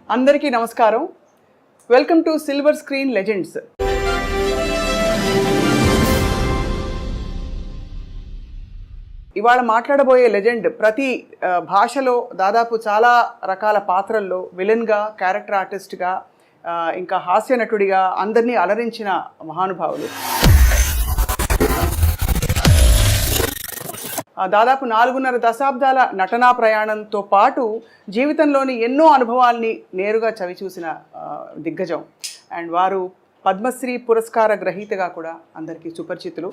అందరికీ నమస్కారం. Welcome to silver screen legends. ఇవాళ మాట్లాడబోయే లెజెండ్ ప్రతి భాషలో దాదాపు చాలా రకాల పాత్రల్లో విలన్గా, క్యారెక్టర్ ఆర్టిస్ట్గా, ఇంకా హాస్య నటుడిగా అందరినీ అలరించిన మహానుభావులు. దాదాపు 4.5 దశాబ్దాల నటనా ప్రయాణంతో పాటు జీవితంలోని ఎన్నో అనుభవాల్ని నేరుగా చవిచూసిన దిగ్గజం. అండ్ వారు పద్మశ్రీ పురస్కార గ్రహీతగా కూడా అందరికీ సుపరిచితులు.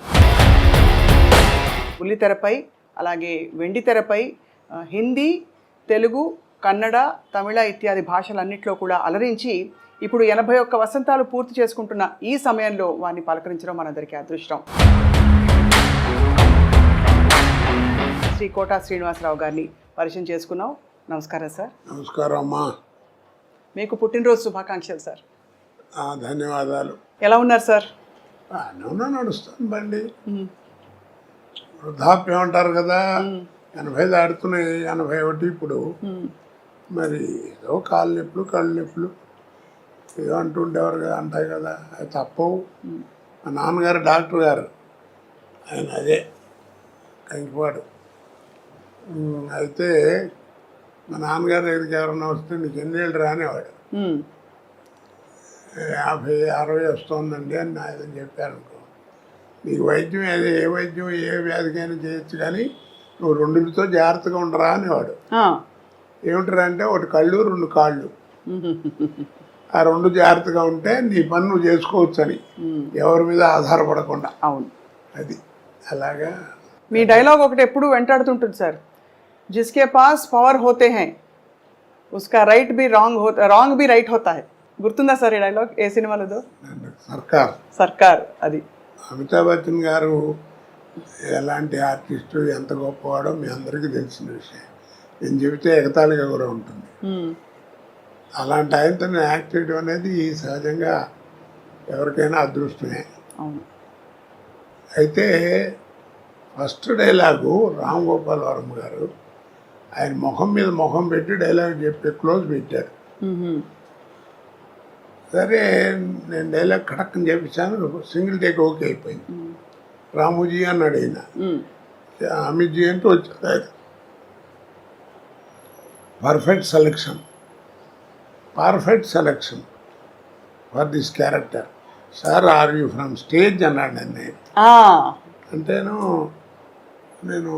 బుల్లితెరపై, అలాగే వెండితెరపై హిందీ, తెలుగు, కన్నడ, తమిళ ఇత్యాది భాషలన్నింటిలో కూడా అలరించి ఇప్పుడు 81 వసంతాలు పూర్తి చేసుకుంటున్న ఈ సమయంలో వారిని పలకరించడం మనందరికీ అదృష్టం. శ్రీ కోటా శ్రీనివాసరావు గారిని పరిచయం చేసుకున్నాం. నమస్కారం సార్. నమస్కారం అమ్మా. మీకు పుట్టినరోజు శుభాకాంక్షలు సార్. ధన్యవాదాలు. ఎలా ఉన్నారు సార్? నడుస్తుంది బండి. వృద్ధాప్యం అంటారు కదా, 80 దాడుతున్నాయి, 81 ఇప్పుడు. మరి ఏదో కాళ్ళు నొప్పులు, కళ్ళు నొప్పులు ఏదో అంటుండేవారు కదా, అంటాయి కదా, అది తప్పవు. మా నాన్నగారు డాక్టర్ గారు, ఆయన అదే కంకిపాడు. అయితే మా నాన్నగారి దగ్గరికి ఎవరన్నా వస్తే నీకు ఎన్నేళ్ళు రానేవాడు. 50, 60 వస్తుందండి అని నాయని చెప్పారు అనుకో, నీకు వైద్యం ఏ వైద్యం ఏ వ్యాధికైనా చేయొచ్చు, కానీ నువ్వు 2తో జాగ్రత్తగా ఉండరా అనేవాడు. ఏమిటరా అంటే, ఒకటి కళ్ళు, 2 కాళ్ళు. ఆ 2 జాగ్రత్తగా ఉంటే నీ పని నువ్వు చేసుకోవచ్చు అని, ఎవరి మీద ఆధారపడకుండా. అవును, అది అలాగా. మీ డైలాగ్ ఒకటి ఎప్పుడు వెంటాడుతుంటుంది సార్, జిస్కే పాస్ పవర్ హోతే హై ఉస్కా రైట్ బి రాంగ్ బి రైట్ హోతా హై. గుర్తుందా సార్ ఈ డైలాగ్? ఏ సినిమాలో? సర్కార్. అది అమితాబ్ బచ్చన్ గారు ఎలాంటి ఆర్టిస్టు, ఎంత గొప్పవాడో మీ అందరికీ తెలిసిన విషయం. నేను చెబితే ఎగతాళిగా కూడా ఉంటుంది. అలాంటి ఆయనతో యాక్ట్ చేయడం అనేది సహజంగా ఎవరికైనా అదృష్టమే. అయితే ఫస్ట్ డైలాగు రామ్ గోపాల్ వర్మ గారు ఆయన ముఖం మీద ముఖం పెట్టి డైలాగ్ చెప్పి క్లోజ్ పెట్టారు. సరే, నేను డైలాగ్ కడక్కని చెప్పించాను, సింగిల్ టేక్ ఓకే అయిపోయింది. రాముజీ అన్నాడు ఆయన, అమిత్జీ అంటూ వచ్చాడు. Perfect selection for this character sir. Are you from stage అన్నాడు నన్ను. అంటేను నేను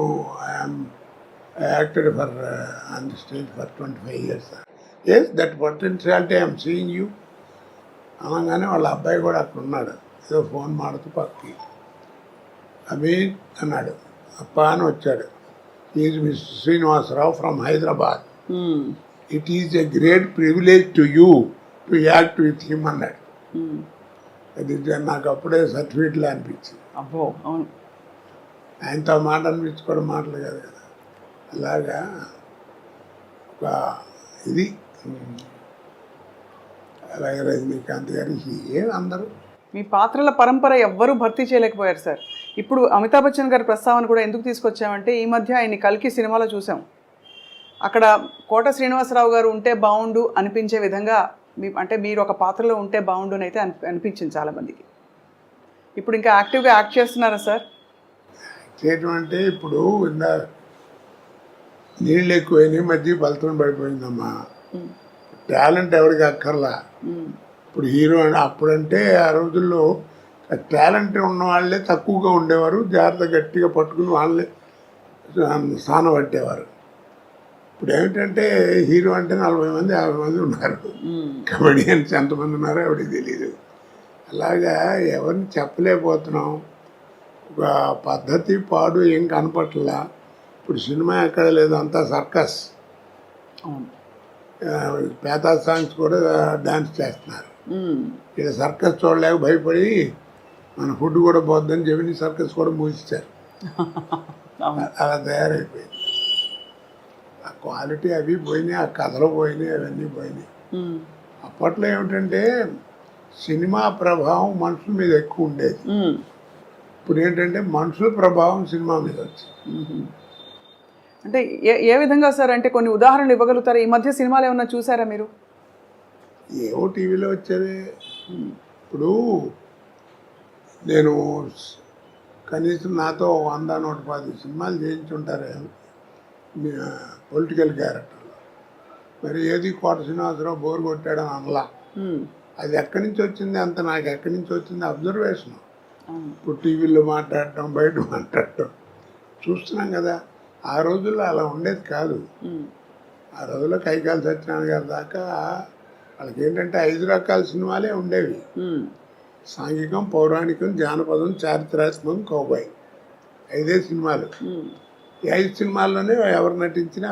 acted for on the stage for 25 years sir. Yes, that potentiality I'm seeing you అనగానే వాళ్ళ అబ్బాయి కూడా అక్కడ ఉన్నాడు, ఏదో ఫోన్ మాడుతూ పక్కకి. అమిత్ అన్నాడు, అప్ప అని వచ్చాడు. Is mister Srinivasarao from Hyderabad. It is a great privilege to you to act with him అన్నాడు. అది నాకు అప్పుడే సర్టిఫికెట్లో అనిపించింది. అబ్బో, అవును, ఆయనతో మాట అనిపించుకోవడం మాటలు కాదు కదా. అలాగా ఒక ఇది. అలాగే రజనీకాంత్ గారి అందరూ మీ పాత్రల పరంపర ఎవ్వరూ భర్తీ చేయలేకపోయారు సార్. ఇప్పుడు అమితాబ్ బచ్చన్ గారి ప్రస్తావన కూడా ఎందుకు తీసుకొచ్చామంటే, ఈ మధ్య ఆయన కల్కి సినిమాలో చూసాం. అక్కడ కోట శ్రీనివాసరావు గారు ఉంటే బాగుండు అనిపించే విధంగా అంటే మీరు ఒక పాత్రలో ఉంటే బాగుండు అని అయితే అనిపించింది చాలామందికి. ఇప్పుడు ఇంకా యాక్టివ్గా యాక్ట్ చేస్తున్నారా సార్? చేయటం అంటే ఇప్పుడు నీళ్ళు ఎక్కువైనాయి, మధ్య ఫలితం పడిపోయిందమ్మా. టాలెంట్ ఎవరికి అక్కర్లా. ఇప్పుడు హీరో అప్పుడంటే ఆ రోజుల్లో టాలెంట్ ఉన్న వాళ్ళే తక్కువగా ఉండేవారు, జాగ్రత్త గట్టిగా పట్టుకుని వాళ్ళే స్థానం పట్టేవారు. ఇప్పుడు ఏమిటంటే హీరో అంటే 40 మంది 50 మంది ఉన్నారు, కమెడియన్స్ ఎంతమంది ఉన్నారో ఎవరికి తెలియదు. అలాగా ఎవరిని చెప్పలేకపోతున్నాం. ఒక పద్ధతి పాడు ఏం కనపట్లా. ఇప్పుడు సినిమా ఎక్కడ లేదు, అంతా సర్కస్. పేతా సాంగ్స్ కూడా డాన్స్ చేస్తున్నారు. ఇక్కడ సర్కస్ చూడలేక భయపడి మన ఫుడ్ కూడా పోద్దని చెప్పి సర్కస్ కూడా మూసిస్తారు. అలా తయారైపోయింది. ఆ క్వాలిటీ అవి పోయినాయి, ఆ కథలు పోయినాయి, అవన్నీ పోయినాయి. అప్పట్లో ఏమిటంటే సినిమా ప్రభావం మనుషుల మీద ఎక్కువ ఉండేది. ఇప్పుడు ఏంటంటే మనుషుల ప్రభావం సినిమా మీద వచ్చింది. అంటే ఏ విధంగా సార్? అంటే కొన్ని ఉదాహరణలు ఇవ్వగలుగుతారా? ఈ మధ్య సినిమాలు ఏమన్నా చూసారా మీరు? ఏవో టీవీలో వచ్చేవి. ఇప్పుడు నేను కనీసం నాతో 100-110 సినిమాలు చేయించుంటారు పొలిటికల్ క్యారెక్టర్లో. మరి ఏది కోట శ్రీనివాసరావు బోరు కొట్టాడని అనలా. అది ఎక్కడి నుంచి వచ్చింది అంత నాకు ఎక్కడి నుంచి వచ్చింది అబ్జర్వేషన్. ఇప్పుడు టీవీలో మాట్లాడటం బయట మాట్లాడటం చూస్తున్నాం కదా. ఆ రోజుల్లో అలా ఉండేది కాదు. ఆ రోజుల్లో కైకాల సత్యనారాయణ గారి దాకా వాళ్ళకి ఏంటంటే 5 రకాల సినిమాలే ఉండేవి. సాంఘికం, పౌరాణికం, జానపదం, చారిత్రాత్మకం, కౌబాయ్. 5 సినిమాలు. ఈ 5 సినిమాల్లోనే ఎవరు నటించినా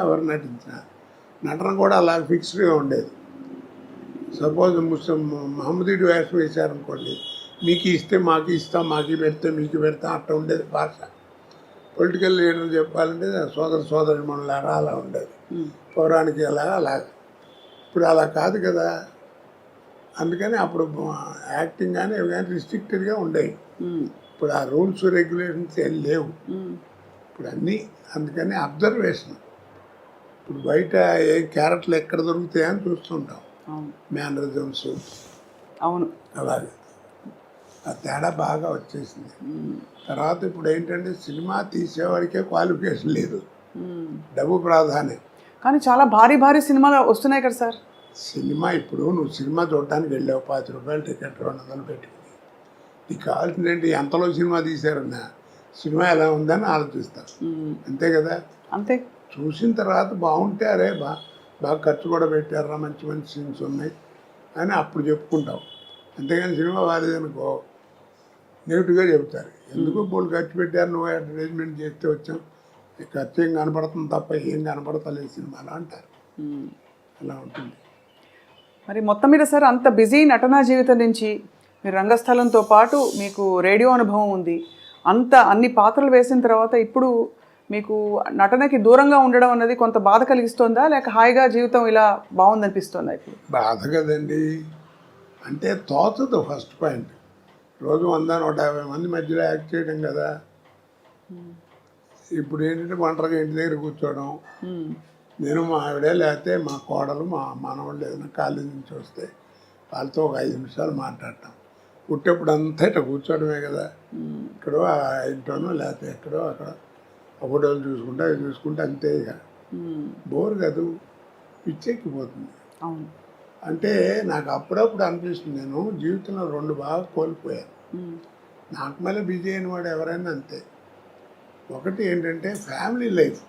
నటన కూడా అలా ఫిక్స్డ్గా ఉండేది. సపోజ్ మహమ్మదీడు వేషం వేశారనుకోండి, మీకు ఇస్తే మాకు ఇస్తాం, మాకు పెడితే మీకు పెడతాం, అట్లా ఉండేది భాష. పొలిటికల్ లీడర్ చెప్పాలంటే సోదరి మనలారా అలా ఉండేది. పౌరాణిక అలాగా. ఇప్పుడు అలా కాదు కదా. అందుకని అప్పుడు యాక్టింగ్ కానీ ఇవి కానీ రిస్ట్రిక్టెడ్గా ఉండేవి. ఇప్పుడు ఆ రూల్స్ రెగ్యులేషన్స్ ఏం లేవు. ఇప్పుడు అన్నీ అందుకని అబ్జర్వేషన్. ఇప్పుడు బయట ఏ క్యారెక్టర్లు ఎక్కడ దొరుకుతాయని చూస్తుంటాం. మేనరిజమ్స్ అవును అలాగే ఆ తేడా బాగా వచ్చేసింది. తర్వాత ఇప్పుడు ఏంటంటే సినిమా తీసేవాడికే క్వాలిఫికేషన్ లేదు, డబ్బు ప్రాధాన్యం. కానీ చాలా భారీ భారీ సినిమాలు వస్తున్నాయి కదా సార్. సినిమా ఇప్పుడు నువ్వు సినిమా చూడటానికి వెళ్ళావు, 50 రూపాయలు టికెట్ 200 పెట్టుకుని, నీకు కావాల్సింది ఏంటి? ఎంతలో సినిమా తీశారన్నా సినిమా ఎలా ఉందని ఆలోచిస్తాను. అంతే కదా. అంతే. చూసిన తర్వాత బాగుంటే అరే బాగా ఖర్చు కూడా పెట్టారా, మంచి మంచి సీన్స్ ఉన్నాయి అని అప్పుడు చెప్పుకుంటావు. అంతేగాని సినిమా బాగాలేదనుకో నెగిటివ్గా చెబుతారు. ఎందుకు బోళ్ళు ఖర్చు పెట్టారు, నువ్వు అడ్వర్టైజ్మెంట్ చేస్తే వచ్చాం, ఖర్చు ఏం కనపడుతుంది తప్ప ఏం కనపడతలేదు సినిమాలో అంటారు. అలా ఉంటుంది. మరి మొత్తం మీద సార్ అంత బిజీ నటనా జీవితం నుంచి మీరు రంగస్థలంతో పాటు మీకు రేడియో అనుభవం ఉంది, అన్ని పాత్రలు వేసిన తర్వాత ఇప్పుడు మీకు నటనకి దూరంగా ఉండడం అన్నది కొంత బాధ కలిగిస్తుందా, లేక హాయిగా జీవితం ఇలా బాగుందనిపిస్తుందా? ఇప్పుడు బాధ కదండి. అంటే తోచదు. ఫస్ట్ పాయింట్, రోజు 100-150 మంది మధ్యలో యాక్ట్ చేయడం కదా. ఇప్పుడు ఏంటంటే ఒంటరిగా ఇంటి దగ్గర కూర్చోవడం, నేను మా ఆవిడే లేకపోతే మా కోడలు మా మనవాళ్ళు ఏదైనా కాలేజీ నుంచి వస్తే వాళ్ళతో ఒక 5 నిమిషాలు మాట్లాడటం. పుట్టేప్పుడు అంతా ఇట్లా కూర్చోవడమే కదా. ఇక్కడో ఆ ఇంట్లోనో లేకపోతే ఎక్కడో అక్కడ ఫోటోలు చూసుకుంటా అవి చూసుకుంటే అంతే. ఇక బోర్ కాదు, పిచ్చెక్కిపోతుంది. అంటే నాకు అప్పుడప్పుడు అనిపిస్తుంది, నేను జీవితంలో 2 బాగా కోల్పోయాను. నాకు మళ్ళీ బిజీ అయిన వాడు ఎవరైనా అంతే. ఒకటి ఏంటంటే ఫ్యామిలీ లైఫ్,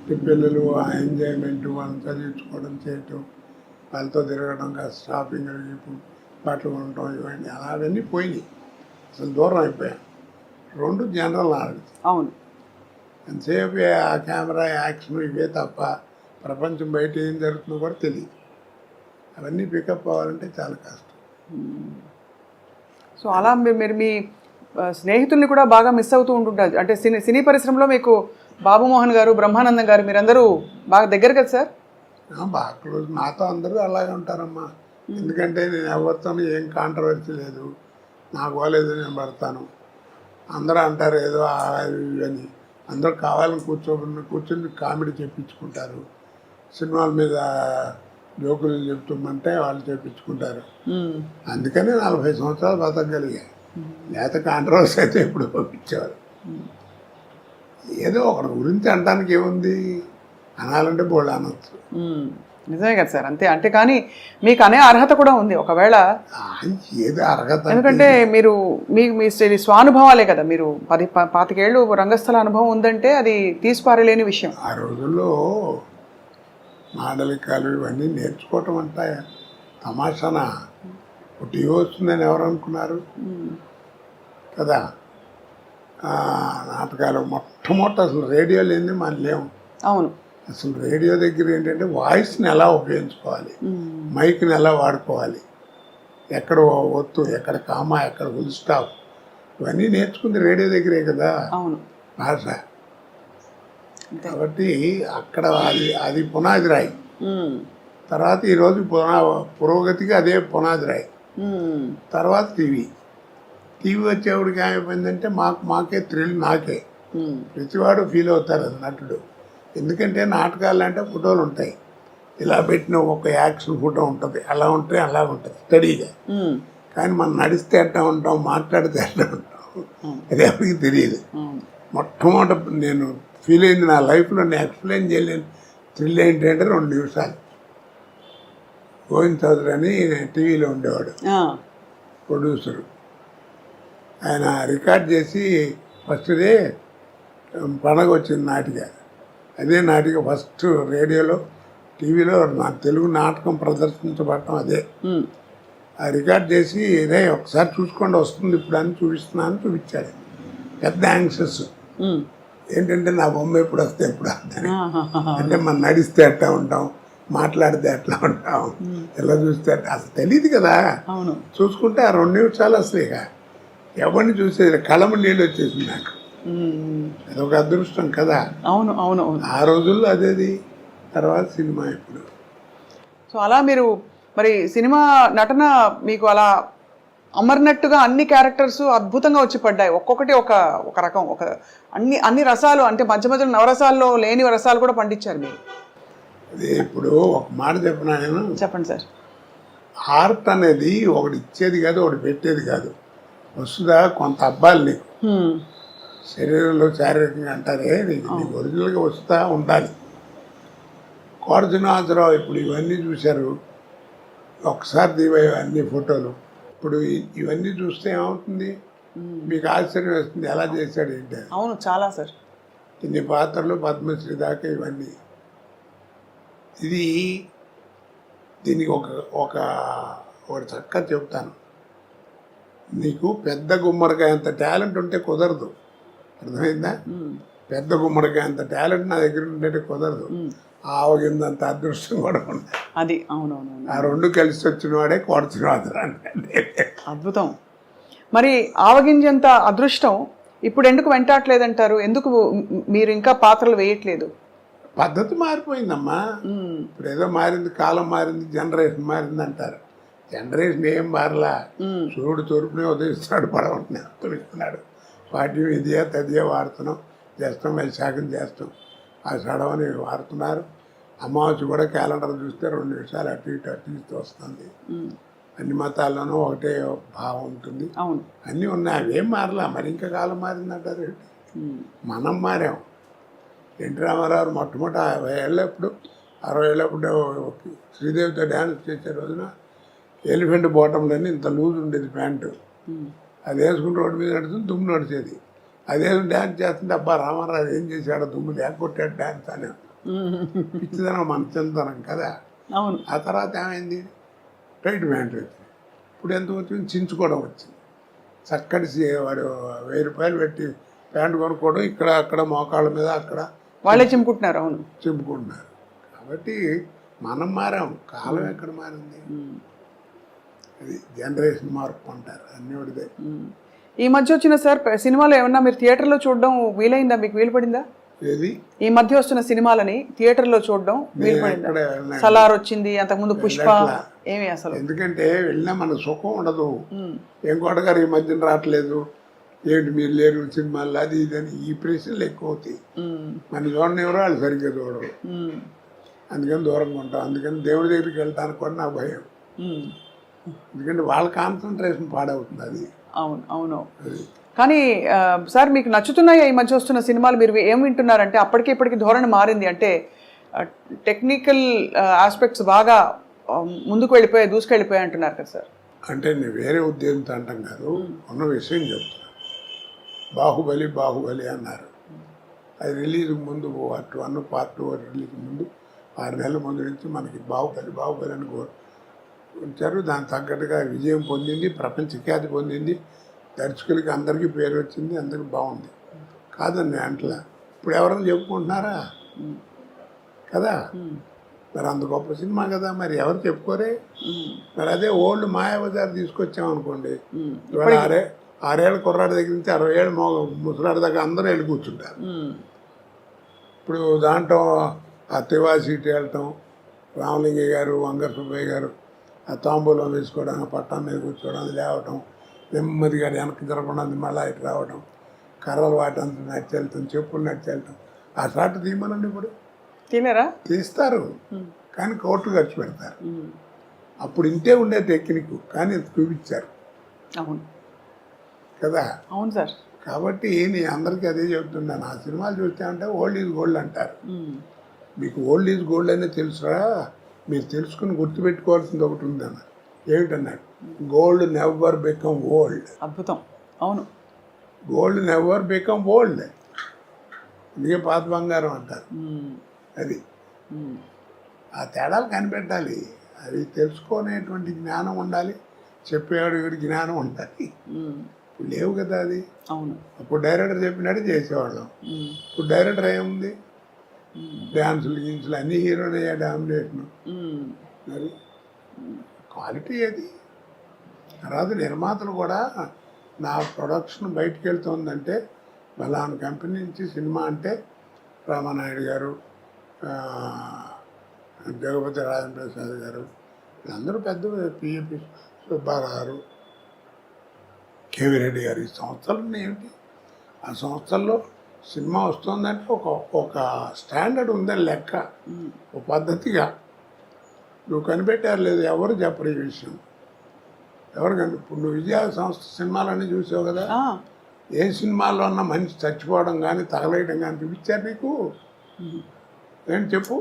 పిల్లలు ఆ ఎంజాయ్మెంట్, వాళ్ళని చదివించుకోవడం చేయటం, వాళ్ళతో తిరగడం, కాస్త షాపింగ్ బట్టలు కొనడం, ఇవన్నీ అలాగన్నీ పోయినాయి. అసలు దూరం అయిపోయాను. 2 జనరల్ నాలెడ్జ్. అవును. ఎంతసేపు ఆ కెమెరా యాక్షన్ ఇవే తప్ప ప్రపంచం బయట ఏం జరుగుతుందో కూడా తెలియదు. అవన్నీ పికప్ అవ్వాలంటే చాలా కష్టం. సో అలా మీరు మీ స్నేహితుల్ని కూడా బాగా మిస్ అవుతూ ఉంటుంటారు. అంటే సినీ పరిశ్రమలో మీకు బాబుమోహన్ గారు, బ్రహ్మానందం గారు మీరందరూ బాగా దగ్గర కదా సార్? బాగా క్లోజ్. నాతో అందరూ అలాగే ఉంటారమ్మా. ఎందుకంటే నేను ఎవరితోనూ ఏం కాంట్రవర్సీ లేదు, నాకు పోలేదు నేను పడతాను. అందరూ అంటారు ఏదో అని, అందరూ కావాలని కూర్చొని కామెడీ చెప్పించుకుంటారు. సినిమాల మీద జోకులు చెప్తామంటే వాళ్ళు చెప్పించుకుంటారు. అందుకనే 40 సంవత్సరాలు బతకగలిగా. లేకపోతే కాంట్రవర్సీ అయితే ఎప్పుడు పంపించేవారు. ఏదో ఒకటి గురించి అనడానికి ఏముంది, అనాలంటే బోళ్ళు అనొచ్చు. నిజమే కదా సార్. అంతే. అంటే కానీ మీకు అనే అర్హత కూడా ఉంది ఒకవేళ. ఏదో అర్హత ఎందుకంటే మీరు మీ స్వానుభవాలే కదా. మీరు 25 ఏళ్ళు రంగస్థల అనుభవం ఉందంటే అది తీసిపారలేని విషయం. ఆ రోజుల్లో మాడలికాలు ఇవన్నీ నేర్చుకోవటం అంటే తమాషానా. టీవీ వస్తుందని ఎవరు అనుకున్నారు కదా. నాటకాలు మొట్టమొదటి అసలు రేడియో లేని మనం లేవు. అవును. అసలు రేడియో దగ్గర ఏంటంటే వాయిస్ని ఎలా ఉపయోగించుకోవాలి, మైక్ని ఎలా వాడుకోవాలి, ఎక్కడ ఒత్తు, ఎక్కడ కామా, ఎక్కడ ఫుల్ స్టాప్, ఇవన్నీ నేర్చుకుంది రేడియో దగ్గరే కదా. అవును. భాష. కాబట్టి అక్కడ అది పునాది రాయి. తర్వాత ఈరోజు పురోగతికి అదే పునాది రాయి. తర్వాత టీవీ వచ్చేవాడికి ఏమైపోయిందంటే మాకే థ్రిల్, నాకే ప్రతివాడు ఫీల్ అవుతారు అది నటుడు. ఎందుకంటే నాటకాలు అంటే ఫోటోలు ఉంటాయి, ఇలా పెట్టిన ఒక యాక్షన్ ఫోటో ఉంటుంది, అలా ఉంటే అలా ఉంటుంది స్టడీగా. కానీ మనం నడిస్తే ఎట్లా ఉంటాం, మాట్లాడితే ఎట్లా ఉంటాం, అది ఎవరికి తెలియదు. మొట్టమొదటి నేను ఫీల్ అయింది నా లైఫ్లో, నేను ఎక్స్ప్లెయిన్ చేయలేను థ్రిల్ ఏంటంటే 2 నిమిషాలు. గోవింద్ చౌదరి అని టీవీలో ఉండేవాడు, ప్రొడ్యూసరు. ఆయన రికార్డ్ చేసి ఫస్ట్ డే పండగ వచ్చింది నాటిక. అదే నాటిక ఫస్ట్ రేడియోలో టీవీలో నా తెలుగు నాటకం ప్రదర్శించబడటం అదే. ఆ రికార్డ్ చేసి రే ఒకసారి చూసుకోండి వస్తుంది ఇప్పుడు అని చూపిస్తున్నాను చూపించాడు. పెద్ద యాంగ్షస్ ఏంటంటే నా బొమ్మ ఎప్పుడు వస్తే ఎప్పుడు వస్తుంది అంటే మనం నడిస్తే ఎట్లా ఉంటాం, మాట్లాడితే ఎట్లా ఉంటాం, ఎలా చూస్తే అసలు తెలియదు కదా. చూసుకుంటే ఆ 2 నిమిషాలు అసలు ఇక ఎవరిని చూసేది కళ్ళము నీళ్ళు వచ్చేసింది నాకు. అదొక అదృష్టం కదా. అవును అవును ఆ రోజుల్లో అదేది. తర్వాత సినిమా ఇప్పుడు. సో అలా మీరు మరి సినిమా నటన మీకు అలా అమర్నట్టుగా అన్ని క్యారెక్టర్స్ అద్భుతంగా వచ్చి పడ్డాయి, ఒక్కొక్కటి ఒక ఒక రకం, ఒక అన్ని రసాలు, అంటే మధ్య మధ్యలో నవరసాల్లో లేని రసాలు కూడా పండించారు మీరు. అదే ఇప్పుడు ఒక మాట చెప్పినా నేను, చెప్పండి సార్. ఆర్ట్ అనేది ఒకటి ఇచ్చేది కాదు, ఒకటి పెట్టేది కాదు, వస్తుందా కొంత అబ్బాయిలు నీకు శరీరంలో శారీరకంగా అంటారే నీకు ఒరిజినల్గా వస్తూ ఉండాలి. కోట శ్రీనివాసరావు ఇప్పుడు ఇవన్నీ చూశారు, ఒకసారి దివే అన్ని ఫోటోలు. ఇప్పుడు ఇవన్నీ చూస్తే ఏమవుతుంది, మీకు ఆశ్చర్యం వేస్తుంది ఎలా చేశాడు ఏంటి. అవును చాలా సార్. ఇన్ని పాత్రలు పద్మశ్రీ దాకా ఇవన్నీ. ఇది దీనికి ఒకటి చక్కగా చెప్తాను. నీకు పెద్ద గుమ్మడికాయ అంత టాలెంట్ ఉంటే కుదరదు, అర్థమైందా? పెద్ద గుమ్మడికాయ అంత టాలెంట్ నా దగ్గర ఉంటే కుదరదు, ఆవగిందంత అదృష్టం కూడా ఉంది. అది అవునవును. ఆ 2 కలిసి వచ్చిన వాడే కోట శ్రీనివాసరావు. అద్భుతం. మరి ఆవగింజంత అదృష్టం ఇప్పుడు ఎందుకు వెంటాడలేదంటారు? ఎందుకు మీరు ఇంకా పాత్రలు వేయట్లేదు? పద్ధతి మారిపోయిందమ్మా. ఇప్పుడు ఏదో మారింది, కాలం మారింది, జనరేషన్ మారింది అంటారు. జనరేషన్ ఏం మారలా. సూర్యుడు తూర్పునే ఉదయిస్తున్నాడు, పడవని ఉత్తరిస్తున్నాడు. వాటి ఇదే తదియే వాడుతున్నాం, చేస్తాం, వైశాఖం చేస్తాం, ఆ సడవని వాడుతున్నారు. అమావాస్య కూడా క్యాలెండర్ చూస్తే 2 నిమిషాలు అటు ఇటు వస్తుంది. అన్ని మతాల్లోనూ ఒకటే భావం ఉంటుంది. అన్నీ ఉన్నాయి, అవేం మారలా. మరి ఇంకా కాలం మారిందంటారు. మనం మారాం. ఎన్టీ రామారావు మొట్టమొదటి 50 ఏళ్ళప్పుడు 60 ఏళ్ళప్పుడు శ్రీదేవితో డ్యాన్స్ చేసే రోజున ఎలిఫెంట్ బాటంలోని ఇంత లూజ్ ఉండేది ప్యాంటు, అది వేసుకుని రోడ్డు మీద నడుస్తుంది, దుమ్ము నడిచేది. అదే డ్యాన్స్ చేస్తుంటే అబ్బా రామారావు ఏం చేశాడు, దుమ్ము లేకొట్టాడు డ్యాన్స్ అని. పిచ్చిదనం మన చిన్నతనం కదా. ఆ తర్వాత ఏమైంది, టైట్ ప్యాంట్ వచ్చింది. ఇప్పుడు ఎంత వచ్చింది, చించుకోవడం వచ్చింది. చక్కటి వాడు 1000 రూపాయలు పెట్టి ప్యాంటు కొనుక్కోవడం, ఇక్కడ అక్కడ మోకాళ్ళ మీద అక్కడ వాళ్ళే చింపుకుంటున్నారు. అవును, చింపుకుంటున్నారు. కాబట్టి మనం మారాం, కాలం ఎక్కడ మారింది. అది జనరేషన్ మార్పు అంటారు, అన్నీ ఒకటిదే. ఈ మధ్య వచ్చిన సార్ సినిమాలు ఏమన్నా మీరు థియేటర్లో చూడడం వీలైందా, మీకు వీలు పడిందా? ఏది ఈ మధ్య వస్తున్న సినిమాలని థియేటర్లో చూడడం వీలు పడిందా? సలార్ వచ్చింది, అంతకుముందు పుష్ప, ఏమి అసలు. ఎందుకంటే వెళ్ళినా మన సుఖం ఉండదు. ఏం కోటగారు ఈ మధ్యన రావట్లేదు, ఏంటి మీరు లేరు సినిమాలు, అది ఇదని ఈ ప్రశ్నలు ఎక్కువ అవుతాయి. మన చూడని ఎవరో వాళ్ళు సరిగ్గా చూడరు, అందుకని దూరంగా ఉంటాం. అందుకని దేవుడి దగ్గరికి వెళ్తానికి కూడా నాకు భయం, ఎందుకంటే వాళ్ళ కాన్సన్ట్రేషన్ పాడవుతుంది. అది అవును అవును. కానీ సార్ మీకు నచ్చుతున్నాయా ఈ మధ్య వస్తున్న సినిమాలు? మీరు ఏం వింటున్నారంటే అప్పటికి ఇప్పటికి ధోరణి మారింది, అంటే టెక్నికల్ ఆస్పెక్ట్స్ బాగా ముందుకు దూసుకెళ్ళిపోయాయి అంటున్నారు కదా సార్. అంటే నేను వేరే ఉద్దేశంతో అంటాం కాదు, ఉన్న విషయం చెప్తున్నా. బాహుబలి బాహుబలి అన్నారు, అది రిలీజ్ ముందు పార్ట్ 1 పార్ట్ 2 రిలీజ్ ముందు 6 నెలల ముందు నుంచి మనకి బాహుబలి బాహుబలి అని ఉంచారు. దానికి తగ్గట్టుగా విజయం పొందింది, ప్రపంచ ఖ్యాతి పొందింది, దర్శకులకి అందరికీ పేరు వచ్చింది, అందరికి బాగుంది. కాదండి అంటలా. ఇప్పుడు ఎవరైనా చెప్పుకుంటున్నారా కదా, మరి అంత గొప్ప సినిమా కదా, మరి ఎవరు చెప్పుకోరే. మరి అదే ఓల్డ్ మాయాబజార్ తీసుకొచ్చామనుకోండి, ఇవాళ 6 ఏళ్ళ కుర్రాడి దగ్గర నుంచి 60 ఏళ్ళ ముసలాడి దాకా అందరూ వెళ్ళి కూర్చుంటారు. ఇప్పుడు దాంట్లో ఆ తివా సీట్ వెళ్ళటం, రామలింగయ్య గారు, వంగర్ సుబ్బయ్య గారు ఆ తాంబూలం వేసుకోవడం, పట్టం మీద కూర్చోవడం, అది లేవటం, నెమ్మదిగా వెనక్కి జరగకుండా మళ్ళీ ఇటు రావడం, కర్రలు వాటంత నడిచెళ్తాం, చెప్పులు నడిచెళ్తాం. ఆ షాట్ తీయమనండి ఇప్పుడు తినరా? తీస్తారు, కానీ కోట్లు ఖర్చు పెడతారు. అప్పుడు ఇంతే ఉండే టెక్నిక్, కానీ చూపించారు అవును కదా. అవును సార్. కాబట్టి నేను అందరికీ అదే చెప్తున్నాను, ఆ సినిమాలు చూస్తే అంటే ఓల్డ్ ఈజ్ గోల్డ్ అంటారు. మీకు ఓల్డ్ ఈజ్ గోల్డ్ అనే తెలుసురా, మీరు తెలుసుకుని గుర్తుపెట్టుకోవాల్సింది ఒకటి ఉందన్న. ఏమిటన్నాడు? Gold never become old. అద్భుతం. అవును, గోల్డ్ నెవర్ బికమ్ ఓల్డ్. అందుకే పాత బంగారం అంటారు. అది ఆ తేడాలు కనిపెట్టాలి, అవి తెలుసుకునేటువంటి జ్ఞానం ఉండాలి, చెప్పేవాడు జ్ఞానం ఉండాలి. ఇప్పుడు లేవు కదా అది. అవును, అప్పుడు డైరెక్టర్ చెప్పినట్టు చేసేవాళ్ళం. ఇప్పుడు డైరెక్టర్ ఏముంది, డ్యాన్సులు గిన్సులు అన్ని హీరోనే డామినేషన్. మరి క్వాలిటీ అది. తర్వాత నిర్మాతలు కూడా నా ప్రొడక్షన్ బయటికి వెళ్తుందంటే బలానా కంపెనీ నుంచి సినిమా అంటే రామానాయుడు గారు, జగపతి రాజేంద్ర ప్రసాద్ గారు, వీళ్ళందరూ పెద్ద పిఏపి సుబ్బారావు గారు, కేవీ రెడ్డి గారు, ఈ సంస్థలు ఏమిటి, ఆ సంస్థల్లో సినిమా వస్తుందంటే ఒక స్టాండర్డ్ ఉందని లెక్క, ఒక పద్ధతిగా. నువ్వు కనిపెట్టారు లేదు, ఎవరు చెప్పరు ఈ విషయం. ఎవరు ఇప్పుడు నువ్వు విజయ సంస్థ సినిమాలన్నీ చూసావు కదా, ఏ సినిమాల్లో ఉన్న మనిషి చచ్చిపోవడం కానీ తగలేయడం కానీ చూపించారు నీకు? ఏంటి చెప్పు?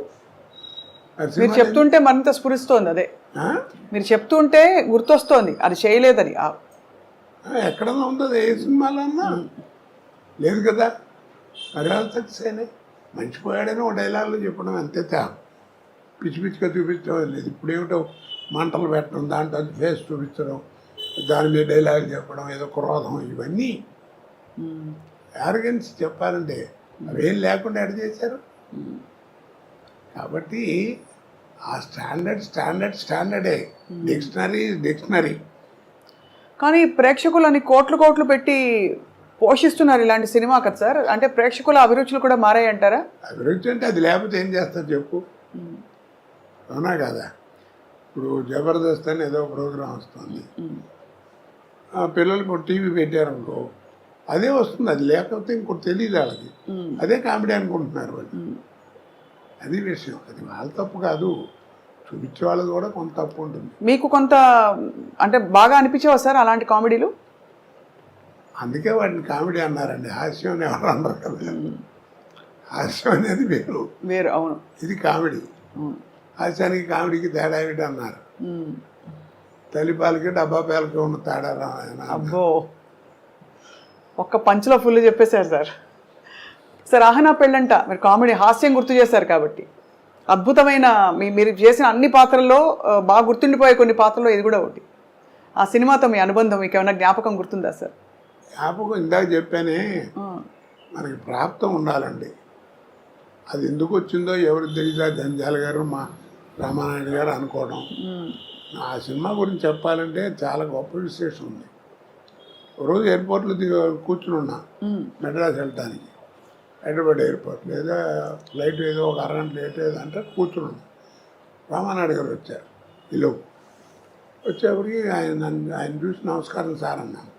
మీరు చెప్తుంటే మరింత స్ఫురిస్తోంది. అదే మీరు చెప్తుంటే గుర్తొస్తోంది, అది చేయలేదని. ఎక్కడన్నా ఉందో ఏ సినిమాలో అన్నా లేదు కదా. మర్యాద సక్సెస్ మర్చిపోయాడని ఒక డైలాగులు చెప్పడం అంతే, పిచ్చి పిచ్చిగా చూపించడం లేదు. ఇప్పుడు ఏమిటో మంటలు పెట్టడం, దాంట్లో ఫేస్ చూపించడం, దాని మీద డైలాగులు చెప్పడం, ఏదో క్రోధం, ఇవన్నీ యారగెన్స్ చెప్పాలంటే అవేం లేకుండా ఎడ చేశారు. కాబట్టి ఆ స్టాండర్డే. డిక్షనరీ. కానీ ప్రేక్షకులని కోట్లు పెట్టి పోషిస్తున్నారు ఇలాంటి సినిమా కదా సార్. అంటే ప్రేక్షకుల అభిరుచులు కూడా మారాయి అంటారా? అభిరుచి అంటే అది లేకపోతే ఏం చేస్తారు చెప్పు, అవునా కదా. ఇప్పుడు జబర్దస్త్ అని ఏదో ప్రోగ్రాం వస్తుంది, పిల్లలు ఇప్పుడు టీవీ పెట్టారనుకో అదే వస్తుంది, అది లేకపోతే ఇంకోటి తెలియదు వాళ్ళకి, అదే కామెడీ అనుకుంటున్నారు వాళ్ళు. అది విషయం, అది వాళ్ళ తప్పు కాదు, చూపించే వాళ్ళది కూడా కొంత తప్పు ఉంటుంది. మీకు కొంత అంటే బాగా అనిపించేవా సార్ అలాంటి కామెడీలు? అందుకే వాటిని కామెడీ అన్నారండి, హాస్యం అని ఎవరు అన్నారు కదా. హాస్యం అనేది వేరు. అవును, ఇది కామెడీ. హాస్యానికి కామెడీకి తేడా ఏమిటి అన్నారు. తల్లిపాలకి డబ్బా పాలకి ఉన్న తేడా రా. అబ్బో, ఒక్క పంచులో ఫుల్ చెప్పేశారు సార్. సార్ ఆహనా పెళ్ళంట మీరు కామెడీ హాస్యం గుర్తు చేశారు కాబట్టి, అద్భుతమైన మీరు చేసిన అన్ని పాత్రల్లో బాగా గుర్తుండిపోయే కొన్ని పాత్రల్లో ఇది కూడా ఒకటి. ఆ సినిమాతో మీ అనుబంధం మీకు ఏమైనా జ్ఞాపకం గుర్తుందా సార్? జ్ఞాపకం ఇందాక చెప్పానే, మనకి ప్రాప్తం ఉండాలండి. అది ఎందుకు వచ్చిందో ఎవరికి తెలియదా, జంజాల గారు మా రామానాయుడు గారు అనుకోవడం. ఆ సినిమా గురించి చెప్పాలంటే చాలా గొప్ప విశేషం ఉంది. రోజు ఎయిర్పోర్ట్లో కూర్చుని ఉన్నా మెడ్రాస్ వెళ్ళటానికి, హైదరాబాద్ ఎయిర్పోర్ట్ లేదా ఫ్లైట్ ఏదో ఒక అరగంట లేట్ ఏదంటే కూర్చుని ఉన్నా. రామానాయుడు గారు వచ్చారు, ఈలోపు వచ్చేప్పటికి ఆయన చూసి నమస్కారం సార్ అన్నాను.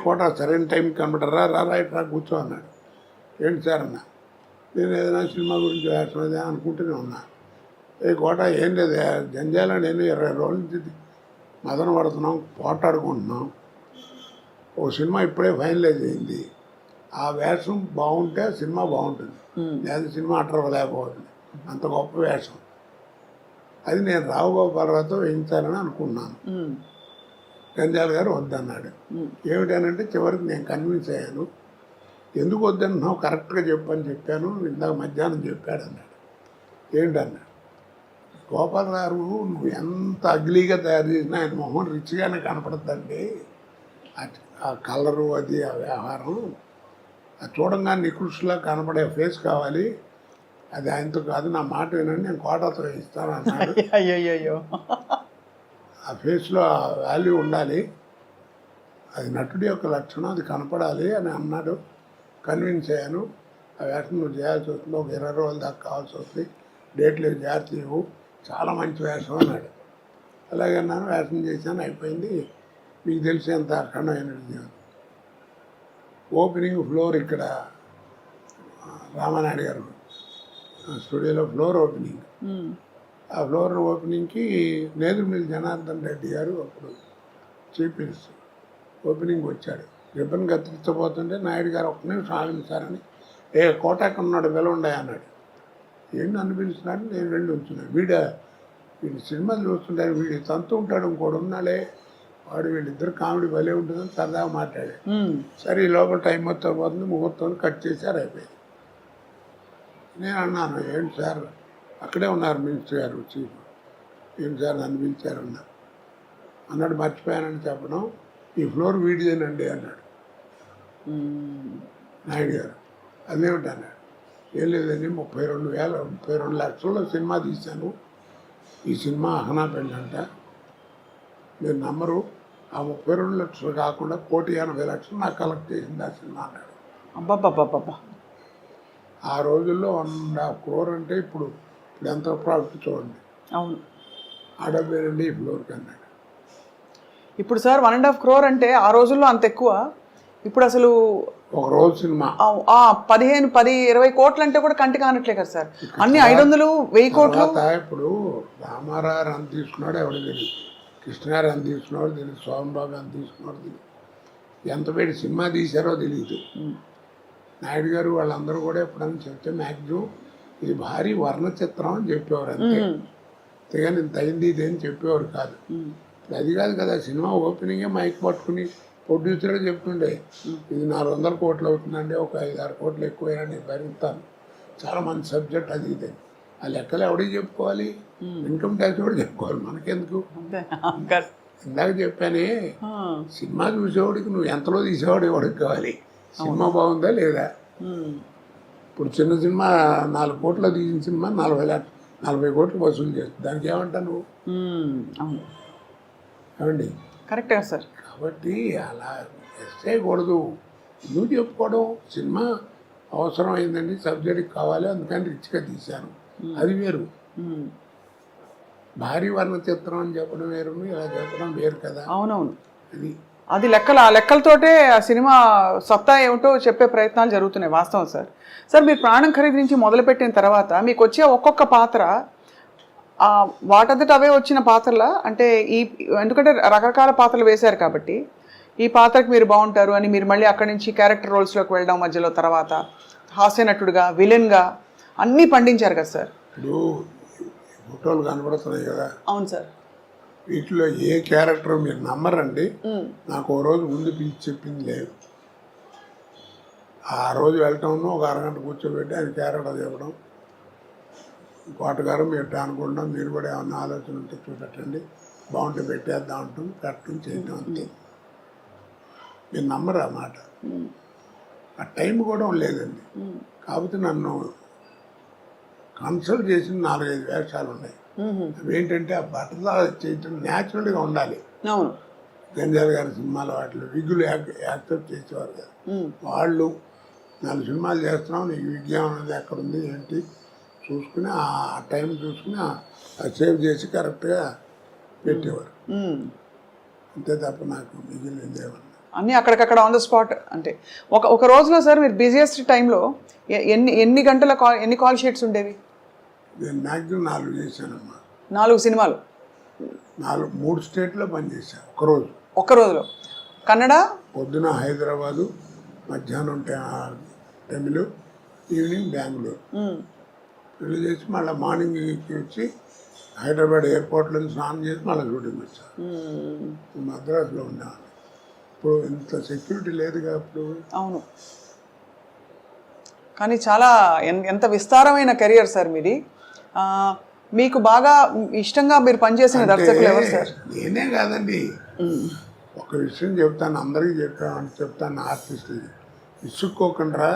కోట సరైన టైంకి కనబడరా, రైట్ రా కూర్చో అన్నాడు. ఏంటి సార్ అన్నా, నేను ఏదైనా సినిమా గురించి వేసలేదే అనుకుంటూనే ఉన్నా. కోట ఏం లేదు, జంజాల నేను 20 రోజుల నుంచి మదన పడుతున్నాం, పోటాడుకుంటున్నాం. ఓ సినిమా ఇప్పుడే ఫైనలైజ్ అయింది, ఆ వేషం బాగుంటే సినిమా బాగుంటుంది, లేదా సినిమా అట్రవలేకపోతుంది, అంత గొప్ప వేషం. అది నేను రావు గోపాలరావుతో వేయించాలని అనుకున్నాను. జంజాల గారు వద్దన్నాడు. ఏమిటనంటే చివరికి నేను కన్విన్స్ అయ్యాను. ఎందుకు వద్దన్నావు, కరెక్ట్గా చెప్పని చెప్పాను, ఇందాక మధ్యాహ్నం చెప్పాడు అన్నాడు. ఏంటన్నాడు, గోపాలరావు నువ్వు ఎంత అగ్లీగా తయారు చేసినా ఆయన మొహం రిచ్గానే కనపడద్దండి, ఆ కలరు అది ఆ వ్యవహారం, అది చూడంగా నికృష్లా కనపడే ఫేస్ కావాలి, అది ఆయనతో కాదు, నా మాట వినండి, నేను కోటతో ఇస్తాను అన్నాడు. అయ్యో, ఆ ఫేస్లో ఆ వాల్యూ ఉండాలి, అది నటుడి యొక్క లక్షణం, అది కనపడాలి అని అన్నాడు. కన్విన్స్ అయ్యాను. ఆ వేషం నువ్వు చేయాల్సి వస్తుంది, ఒక 20 రోజుల దాకా కావాల్సి వస్తుంది, డేట్లు జాగ్రత్త ఇవ్వు, చాలా మంచి వేషం అన్నాడు. అలాగే అన్నాను, వేషం చేశాను, అయిపోయింది. మీకు తెలిసేంత అఖండమైన విజయం. ఓపెనింగ్ ఫ్లోర్ ఇక్కడ రామానాయుడు గారు స్టూడియోలో ఫ్లోర్ ఓపెనింగ్. ఆ ఫ్లోర్ ఓపెనింగ్కి నేదురుమిల్లి జనార్దన్ రెడ్డి గారు అప్పుడు చీఫ్ మినిస్టర్ ఓపెనింగ్ వచ్చాడు. రిబ్బన్ కత్తిరించబోతుంటే నాయుడు గారు ఒక్క నిమిషం ఆగించారని కోటాకు ఉన్నాడు వెలుండే అన్నాడు. ఏంటి నన్ను పిలిచినాడు, నేను వెళ్ళి ఉంచున్నాను. వీడి సినిమాలు చూస్తుంటారు, వీడి తంతు ఉంటాడు, ఇంకోడు ఉన్నాడే వాడు, వీళ్ళిద్దరు కామెడీ భలే ఉంటుందని సరదాగా మాట్లాడాడు. సరే ఈ లోపల టైం మొత్తం పోతుంది, ముహూర్తం కట్ చేశారు, అయిపోయింది. నేను అన్నాను, ఏంటి సార్ అక్కడే ఉన్నారు మినిస్టర్ గారు చీఫ్, ఏంటి సార్ నన్ను పిలిచారు అన్నాడు. మర్చిపోయానని చెప్పడం, ఈ ఫ్లోర్ వీడిదేనండి అన్నాడు నాయుడు గారు. అదేమిటి అన్నాడు. ఏం లేదండి 32 లక్షల్లో సినిమా తీశాను, ఈ సినిమా అహనా పెళ్ళి అంట, మీరు నమ్మరు, ఆ 32 లక్షలు కాకుండా 1,80,00,000 నాకు కలెక్ట్ చేసింది ఆ సినిమా అన్నాడు. అబ్బాబ్బాబ్బా, ఆ రోజుల్లో 1.5 crore అంటే ఇప్పుడు ఎంత ప్రాఫిట్ చూడండి. అవును, ఆ డబ్బేనండి ఈ ఫ్లోర్కి అన్నాడు. ఇప్పుడు సార్ 1.5 crore అంటే ఆ రోజుల్లో అంత ఎక్కువ. ఇప్పుడు అసలు ఒక రోజు సినిమా 15-20 కోట్లు అంటే కూడా కంటి కానట్లే కదా సార్. అన్ని 500-1000 కోట్లు. ఇప్పుడు రామారావు ఎంత తీసుకున్నాడు ఎవరికి తెలియదు, కృష్ణగారు ఎంత తీసుకున్నాడు తెలియదు, సోమబాబు ఎంత తీసుకున్నాడు తెలియదు, ఎంత పెట్టి సినిమా తీశారో తెలియదు. నాయుడు గారు వాళ్ళందరూ కూడా ఎప్పుడైనా చెప్తే మ్యాక్సిమం ఇది భారీ వర్ణ చిత్రం అని చెప్పేవారు, అంతే. అంతేగాని ఇంత అయింది ఇది అని చెప్పేవారు కాదు. అది కాదు కదా, సినిమా ఓపెనింగే మైక్ పట్టుకుని ప్రొడ్యూసరే చెప్తుండే, ఇది 400 కోట్లు అవుతుందండి, ఒక 5-6 కోట్లు ఎక్కువైనా నేను భరిస్తాను, చాలా మంచి సబ్జెక్ట్ అది ఇది. ఆ లెక్కలు ఎవడికి చెప్పుకోవాలి, ఇన్కమ్ ట్యాక్స్ కూడా చెప్పుకోవాలి, మనకెందుకు. ఇందాక చెప్పానే, సినిమా చూసేవాడికి నువ్వు ఎంతలో తీసేవాడు ఎవడికి కావాలి, సినిమా బాగుందా లేదా. ఇప్పుడు చిన్న సినిమా 4 కోట్లు తీసిన సినిమా 40 కోట్లు వసూలు చేస్తుంది, దానికి ఏమంటా నువ్వు ఏమండి. కరెక్టే సార్. కాబట్టి అలా చేయకూడదు, నువ్వు చెప్పుకోవడం సినిమా అవసరం అయిందండి, సబ్జెక్ట్ కావాలి అందుకని రిచ్గా తీశాను, అది వేరు. భారీ వర్ణ చిత్రం అని చెప్పడం వేరు, ఇలా చెప్పడం వేరు కదా. అవునవును, అది ఆ లెక్కలతోటే ఆ సినిమా సత్తా ఏమిటో చెప్పే ప్రయత్నాలు జరుగుతున్నాయి, వాస్తవం సార్. సార్ మీరు ప్రాణం ఖరీదు నుంచి మొదలుపెట్టిన తర్వాత మీకు వచ్చే ఒక్కొక్క పాత్ర వాటంతట అవే వచ్చిన పాత్రల అంటే ఎందుకంటే రకరకాల పాత్రలు వేశారు కాబట్టి ఈ పాత్రకి మీరు బాగుంటారు అని మీరు మళ్ళీ అక్కడి నుంచి క్యారెక్టర్ రోల్స్లోకి వెళ్ళడం, మధ్యలో తర్వాత హాస్య నటుడుగా, విలన్గా అన్నీ పండించారు కదా సార్. ఇప్పుడు ఫోటోలు కనబడుతున్నాయి కదా. అవును సార్. వీటిలో ఏ క్యారెక్టర్ మీరు నమ్మరండి, నాకు ఓ రోజు ముందు పిలిచి చెప్పింది లేదు. ఆ రోజు వెళ్ళటం ఒక అరగంట కూర్చోబెట్టి ఆయన క్యారెక్టర్ చెప్పడం, కోటగారు మీరు అనుకుంటాం, మీరు కూడా ఏమన్నా ఆలోచన ఉంటే చూపెట్టండి, బాగుంటే పెట్టేద్దాం అంటాం, పెట్టడం చేయటం అంతే. మీరు నమ్మరు ఆ మాట. ఆ టైం కూడా లేదండి. కాకపోతే నన్ను కన్సల్ట్ చేసిన 4-5 వేషాలు ఉన్నాయి. అవేంటంటే ఆ బట్టలా చేయటం న్యాచురల్గా ఉండాలి. అవును, గంజాల గారి సినిమాలో వాటిలో విగ్గులు యాక్సెప్ట్ చేసేవారు కదా, వాళ్ళు 4 సినిమాలు చేస్తున్నాం, నీకు విజ్ఞానం అనేది ఎక్కడుంది ఏంటి చూసుకుని ఆ టైం చూసుకుని సేవ్ చేసి కరెక్ట్గా పెట్టేవారు, అంతే తప్ప నాకు మిగిలింది ఏమన్నా అన్నీ అక్కడికక్కడ ఆన్ ద స్పాట్. అంటే ఒక రోజులో సార్ మీరు బిజియెస్ట్ టైంలో ఎన్ని గంటల ఎన్ని కాల్ షీట్స్ ఉండేవి? నేను మ్యాక్సిమం 4 చేశానమ్మా. 4 సినిమాలు 3 స్టేట్లో పనిచేశాను ఒకరోజు. ఒక్క రోజులో కన్నడ, పొద్దున హైదరాబాదు, మధ్యాహ్నం తమిళ్, ఈవినింగ్ బెంగళూరు. పెళ్లి చేసి మళ్ళీ మార్నింగ్ వచ్చి హైదరాబాద్ ఎయిర్పోర్ట్లో స్నానం చేసి మళ్ళీ షూటింగ్ వచ్చాను. మద్రాసులో ఉన్నాను. ఇప్పుడు ఇంత సెక్యూరిటీ లేదుగా అప్పుడు. అవును, కానీ చాలా ఎంత విస్తారమైన కెరియర్ సార్ మీది. మీకు బాగా ఇష్టంగా మీరు పనిచేసిన దర్శకులు ఎవరు సార్? నేనే కాదండి, ఒక విషయం చెప్తాను, అందరికీ చెప్తాను ఆర్టిస్టులకి, విసుక్కోకుండా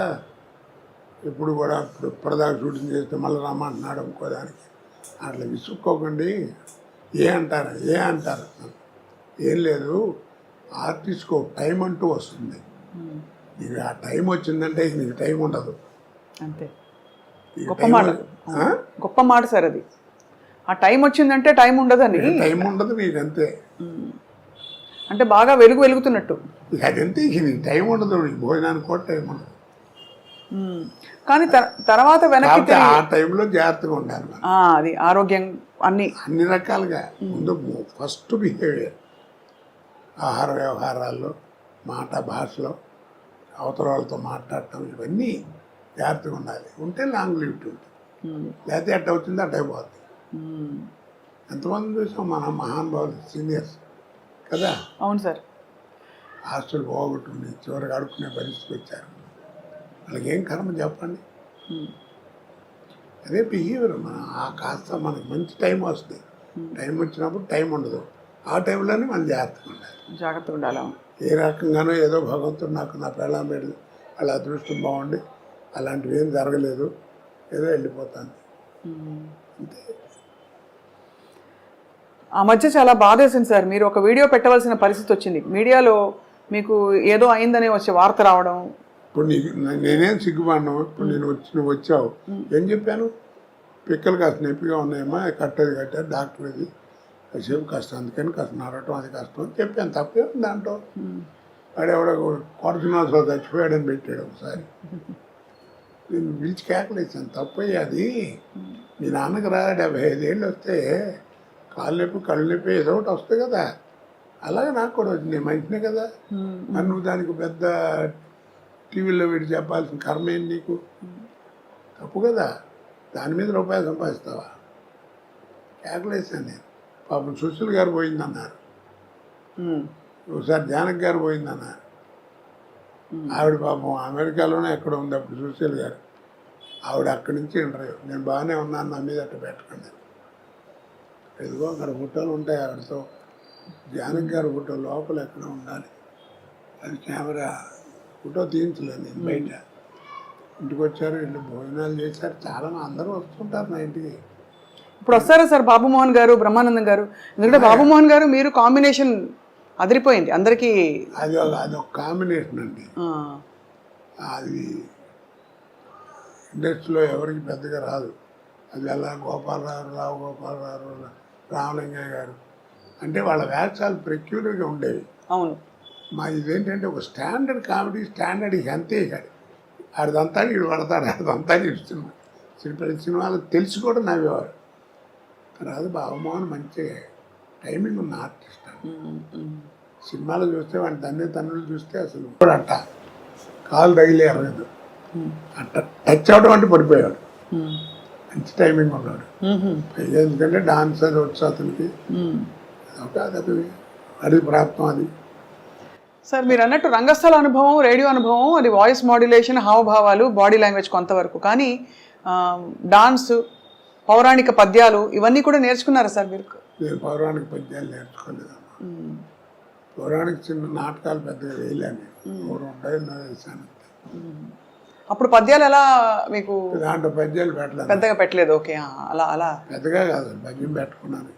ఎప్పుడు కూడా ఇప్పటిదాకా షూటింగ్ చేస్తే మళ్ళీ రమ్మంటున్నాడు ఇంకో దానికి, అట్లా విసుక్కోకండి. ఏ అంటారు ఏం లేదు, ఆర్టిస్ట్కి ఒక టైం అంటూ వస్తుంది, నీకు ఆ టైం వచ్చిందంటే నీకు టైం ఉండదు, అంతే. గొప్ప మాట సార్ అది. ఆ టైం వచ్చిందంటే టైం ఉండదని, టైం ఉండదు నీకు, అంతే. అంటే బాగా వెలుగుతున్నట్టు. ఇక అదంతే, ఇక నీకు టైం ఉండదు, నీకు భోజనానికి కూడా టైం ఉండదు. కానీ తర్వాత వెనక్కి కాబట్టి ఆ టైంలో జాగ్రత్తగా ఉండాలి మనం. అది ఆరోగ్యం అన్ని రకాలుగా. ముందు ఫస్ట్ బిహేవియర్, ఆహార వ్యవహారాల్లో, మాట భాషలో, అవతల వాళ్ళతో మాట్లాడటం, ఇవన్నీ జాగ్రత్తగా ఉండాలి. ఉంటే లాంగ్ లివిటీ ఉంటుంది. లేకపోతే ఎట్ట అవుతుంది అట్ట అయిపోతుంది. ఎంతమంది చూసాం మన మహానుభావులు, సీనియర్స్ కదా. అవును సార్. ఆస్తులు పోగొట్టుకుని చివరికి అడుక్కునే పరిస్థితికి వచ్చారు. వాళ్ళకి ఏం కర్మ చెప్పండి. అదే బిహేవియర్. మన ఆ కాస్త మనకి మంచి టైం వస్తుంది. టైం వచ్చినప్పుడు టైం ఉండదు. ఆ టైంలోనే మనం జాగ్రత్తగా ఉండాలి. ఏ రకంగానో ఏదో భగవంతుడు నాకు నా పెళ్ళాం పెళ్ళి వాళ్ళ అదృష్టం బాగుండి అలాంటివి ఏం జరగలేదు, ఏదో వెళ్ళిపోతాను అంతే. ఆ మధ్య చాలా బాధేసింది సార్. మీరు ఒక వీడియో పెట్టవలసిన పరిస్థితి వచ్చింది. మీడియాలో మీకు ఏదో అయిందనే వచ్చే వార్త రావడం. ఇప్పుడు నేనేం సిగ్గుపడినా. ఇప్పుడు నువ్వు వచ్చావు, ఏం చెప్పాను? పిక్కలు కాస్త నొప్పిగా ఉన్నాయమ్మా, కట్టారు డాక్టర్ ఇది కాసేపు కష్టం, అందుకని కాస్త నడవటం అది కష్టం అని చెప్పాను. తప్పే ఉంది దాంట్లో. వాడెవడో కొడుకున్నాసో చచ్చిపోయాడని పెట్టాడు ఒకసారి. నేను పిలిచి కేకలేసాను, తప్పయ్య అది. మీ నాన్నకి రా 75 ఏళ్ళు వస్తే కాళ్ళు నొప్పి కళ్ళు నొప్పి ఏదో ఒకటి వస్తాయి కదా, అలాగే నాకు కూడా వచ్చింది. నేను మంచినే కదా, నన్ను దానికి పెద్ద టీవీలో వీడు చెప్పాల్సిన కర్మ ఏంటి నీకు? తప్పు కదా. దాని మీద రూపాయలు సంపాదిస్తావా? కేకలేసాను నేను. పాపం సుశీల్ గారు పోయిందన్నారు, ఒకసారి జానక్ గారు పోయిందన్నారు. ఆవిడ పాపం అమెరికాలోనే ఎక్కడ ఉంది అప్పుడు సుశీల్ గారు. ఆవిడ అక్కడి నుంచి ఇంటర్వ్యూ, నేను బాగానే ఉన్నాను, నా మీద అట్ట పెట్టకండి. ఎదుగో అక్కడ ఫోటోలు ఉంటాయి ఆవిడతో. జానక్ గారు ఫోటో లోపల ఎక్కడ ఉండాలి, అది కెమెరా ఫోటో తీయించలేదు నేను బయట. ఇంటికి వచ్చారు, ఇల్లు భోజనాలు చేశారు. చాలా అందరూ వస్తుంటారు నా ఇంటికి. ఇప్పుడు వస్తారా సార్ బాబుమోహన్ గారు, బ్రహ్మానందం గారు? ఎందుకంటే బాబుమోహన్ గారు మీరు కాంబినేషన్ అదిరిపోయింది అందరికీ. అదొక కాంబినేషన్ అండి. అది ఇండస్ట్రీలో ఎవరికి పెద్దగా రాదు. అది అలా గోపాలరావు, రావు గోపాలరావు, రామలింగయ్య గారు అంటే వాళ్ళ వేషాలు పెక్యులర్గా ఉండేవి. అవును. మా ఇదేంటంటే ఒక స్టాండర్డ్ కామెడీ, స్టాండర్డ్ ఇక అంతే. ఇక ఆడిదంతా వీడు పడతాడు, ఆడిదంతా ఇస్తున్నా. ప్రతి సినిమాలు తెలిసి కూడా నవ్వేవారు. తర్వాత బాబుమోహన్ మంచి టైమింగ్ ఉన్న ఆర్టిస్ట్. సినిమాలు చూస్తే వాడి తన్నులు చూస్తే అసలు అట్ట కాలు తగిలే అరగదు, అట్ట టచ్ అవడం అంటే పడిపోయాడు. మంచి టైమింగ్ ఉన్నాడు. ఎందుకంటే డాన్స్ అది వచ్చు అతనికి, అదొక అది ప్రాప్తం. అది సార్ మీరు అన్నట్టు రంగస్థల అనుభవం, రేడియో అనుభవం, అది వాయిస్ మాడ్యులేషన్, హావభావాలు, బాడీ లాంగ్వేజ్ కొంతవరకు. కానీ డాన్స్, పౌరాణిక పద్యాలు ఇవన్నీ కూడా నేర్చుకున్నారా సార్ మీరు? నేను పౌరాణిక పద్యాలు నేర్చుకోలేదమ్మా. పౌరాణిక చిన్న నాటకాలు పెద్దగా వేయలేను. వేసాను. అప్పుడు పద్యాలు ఎలా మీకు? దాంట్లో పద్యాలు పెట్టలేదు, పెద్దగా పెట్టలేదు. ఓకే, అలా అలా పెద్దగా కాదు, పద్యం పెట్టుకున్నాను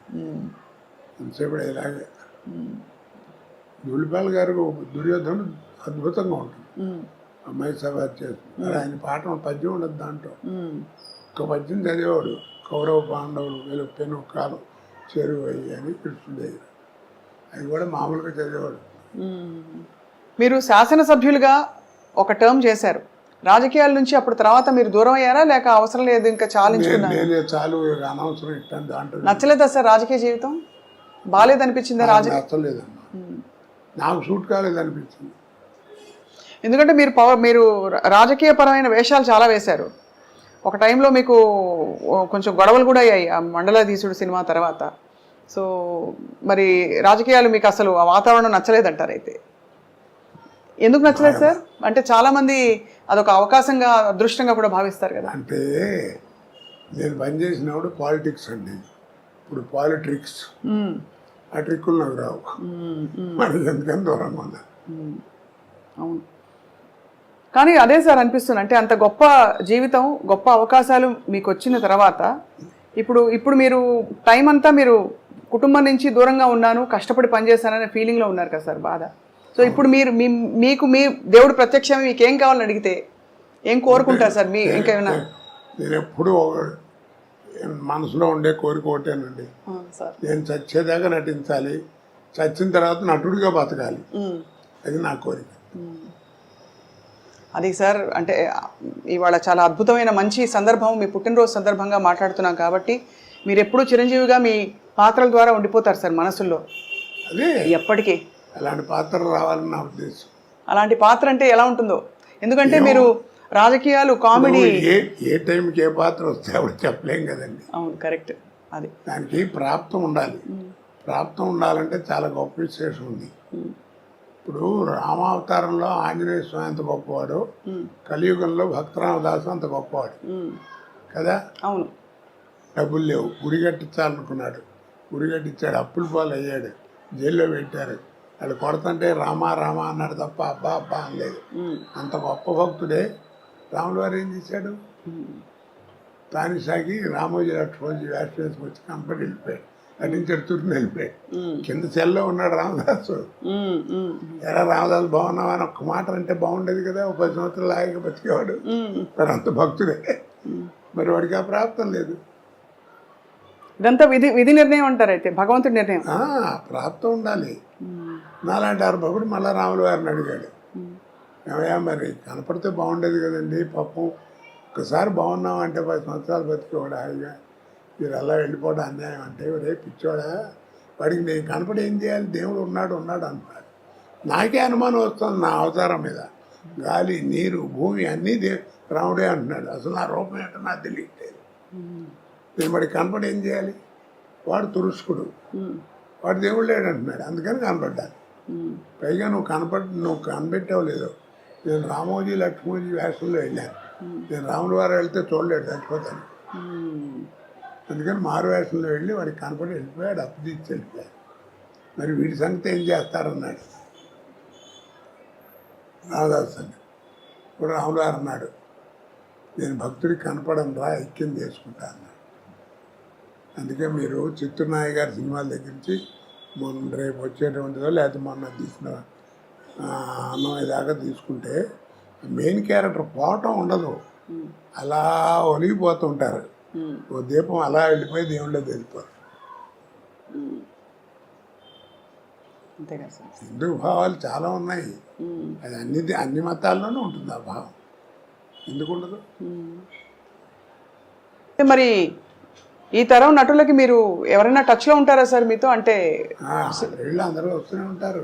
ఎంతసేపు ఇలాగే. దులిపాల్ గారు దుర్యోధను అద్భుతంగా ఉంటుంది. అమ్మాయి సభ చేస్తుంది. ఆయన పాట పద్యం ఉండదు దాంట్లో. ఒక పద్యం చదివేవాడు, కౌరవ పాండవులు వెలుపెను కాలం చేరువయ్యి అని కృష్ణుడు. అది కూడా మామూలుగా చదివేవాడు. మీరు శాసనసభ్యులుగా ఒక టర్మ్ చేశారు. రాజకీయాల నుంచి అప్పుడు తర్వాత మీరు దూరం అయ్యారా, లేక అవసరం లేదు ఇంకా చాలించుకున్నారా? నేనే చాలు, అనవసరం ఇట్టాను దాంట్లో. నచ్చలేదా సార్ రాజకీయ జీవితం? బాగాలేదనిపించిందా? నచ్చలేదమ్మా, నాకు సూట్ కాలేదనిపించింది. ఎందుకంటే మీరు రాజకీయపరమైన వేషాలు చాలా వేశారు. ఒక టైంలో మీకు కొంచెం గొడవలు కూడా అయ్యాయి ఆ మండలాధీశుడు సినిమా తర్వాత. సో మరి రాజకీయాలు మీకు అసలు ఆ వాతావరణం నచ్చలేదంటారు. అయితే ఎందుకు నచ్చలేదు సార్? అంటే చాలామంది అదొక అవకాశంగా, అదృష్టంగా కూడా భావిస్తారు కదా. అంటే నేను పనిచేసినప్పుడు పాలిటిక్స్ అండి, ఇప్పుడు పాలిట్రిక్స్. ఆ ట్రిక్కులు నాకు రావు, మరి ఎందుకని దూరంగా ఉన్నా. అవును. కానీ అదే సార్ అనిపిస్తుంది, అంటే అంత గొప్ప జీవితం, గొప్ప అవకాశాలు మీకు వచ్చిన తర్వాత ఇప్పుడు మీరు టైం అంతా మీరు కుటుంబం నుంచి దూరంగా ఉన్నాను, కష్టపడి పనిచేస్తాననే ఫీలింగ్లో ఉన్నారు కదా సార్, బాధ. సో ఇప్పుడు మీకు మీ దేవుడు ప్రత్యక్షం మీకు ఏం కావాలని అడిగితే ఏం కోరుకుంటారు సార్? మీ ఇంకేమైనా? నేను ఎప్పుడు మనసులో ఉండే కోరిక ఒకటేనండి, నేను చచ్చేదాకా నటించాలి, చచ్చిన తర్వాత నటుడిగా బతకాలి, అది నా కోరిక. అది సార్, అంటే ఇవాళ చాలా అద్భుతమైన మంచి సందర్భం, మీ పుట్టినరోజు సందర్భంగా మాట్లాడుతున్నాం కాబట్టి మీరు ఎప్పుడూ చిరంజీవిగా మీ పాత్రల ద్వారా ఉండిపోతారు సార్ మనసుల్లో అదే ఎప్పటికీ. అలాంటి పాత్ర రావాలని నా ఉద్దేశం. అలాంటి పాత్ర అంటే ఎలా ఉంటుందో, ఎందుకంటే మీరు రాజకీయాలు, కామెడీ, ఏ టైంకి ఏ పాత్ర వస్తే అప్పుడు చెప్పలేం కదండి. అవును, కరెక్ట్. అది దానికి ప్రాప్తం ఉండాలి. ప్రాప్తం ఉండాలంటే చాలా గొప్ప విశేషం ఉంది. ఇప్పుడు రామావతారంలో ఆంజనేయ స్వామి అంత గొప్పవాడు, కలియుగంలో భక్తరామదాసు అంత గొప్పవాడు కదా. అవును. డబ్బులు లేవు, గుడి కట్టించాలనుకున్నాడు, గుడి కట్టించాడు, అప్పుల పాలు అయ్యాడు, జైల్లో పెట్టారు. వాళ్ళు కొడతంటే రామా రామా అన్నాడు తప్ప అబ్బా అబ్బా అనలేదు. అంత గొప్ప భక్తుడే రాముల వారు ఏం చేశాడు, తానిసాగి రామోజీ లక్ష్మణ్ వేషం వేసుకొచ్చి కంపెనీ వెళ్ళిపోయాడు, నటించాడు, తుర్ని వెళ్ళిపోయాడు. కింద సెల్లో ఉన్నాడు రామదాసు. ఎరా రామదాసు బాగున్నావా అని ఒక్క మాట అంటే బాగుండేది కదా, ఒక 10 సంవత్సరాలు లాగా బతికేవాడు. మరి అంత భక్తుడే, మరి వాడికి ఆ ప్రాప్తం లేదు. ఇదంతా విధి నిర్ణయం అంటారు, అయితే భగవంతుడి నిర్ణయం. ప్రాప్తం ఉండాలి. నాలాంటి భక్తుడు మళ్ళీ రాముల వారిని అడిగాడు, ఏమయ్యా మరి కనపడితే బాగుండేది కదండి, పాపం ఒక్కసారి బాగున్నాం అంటే 10 సంవత్సరాలు బతికేవాడు హాయిగా, మీరు అలా వెళ్ళిపోవడం అన్యాయం అంటే, రే పిచ్చోడా, వాడికి నేను కనపడి ఏం చేయాలి, దేవుడు ఉన్నాడు అంటున్నాడు. నాకే అనుమానం వస్తుంది నా అవతారం మీద, గాలి నీరు భూమి అన్నీ రాముడే అంటున్నాడు. అసలు నా రూపం ఏంటో నాకు తెలియట్లేదు. నేను వాడికి కనపడి ఏం చేయాలి, వాడు తురుష్కుడు, వాడు దేవుడు లేడు అంటున్నాడు, అందుకని కనపడ్డాను. పైగా నువ్వు కనిపెట్టావు లేదో, నేను రామోజీ లక్ష్మోజీ వేషంలో వెళ్ళాను, నేను రాముల వారు వెళ్తే చూడలేడు, చచ్చిపోతాను. అందుకని మారు వేషంలో వెళ్ళి వాడికి కనపడి వెళ్ళిపోయాడు, అప్పు తీసి వెళ్ళిపోయాడు. మరి వీడి సంగతి ఏం చేస్తారన్నాడు రామదాస్ సంగతి. ఇప్పుడు రాముల వారు అన్నాడు, నేను భక్తుడికి కనపడను రా, ఐక్యం చేసుకుంటా అన్నాడు. అందుకే మీరు చిత్తూరునాయ గారి సినిమాల దగ్గర నుంచి రేపు వచ్చేటువంటిదో లేకపోతే మొన్న తీసిన అన్నమయ్య దాకా తీసుకుంటే మెయిన్ క్యారెక్టర్ పోవటం ఉండదు, అలా ఒలిగిపోతుంటారు. ఓ దీపం అలా వెళ్ళిపోయి దేవుళ్ళో వెళ్ళిపోరు. హిందూ భావాలు చాలా ఉన్నాయి, అది అన్ని మతాల్లోనూ ఉంటుంది ఆ భావం, ఎందుకు ఉండదు. మరి ఈ తరం నటులకి మీరు ఎవరైనా టచ్లో ఉంటారా సార్ మీతో? అంటే వీళ్ళు అందరూ వస్తూనే ఉంటారు,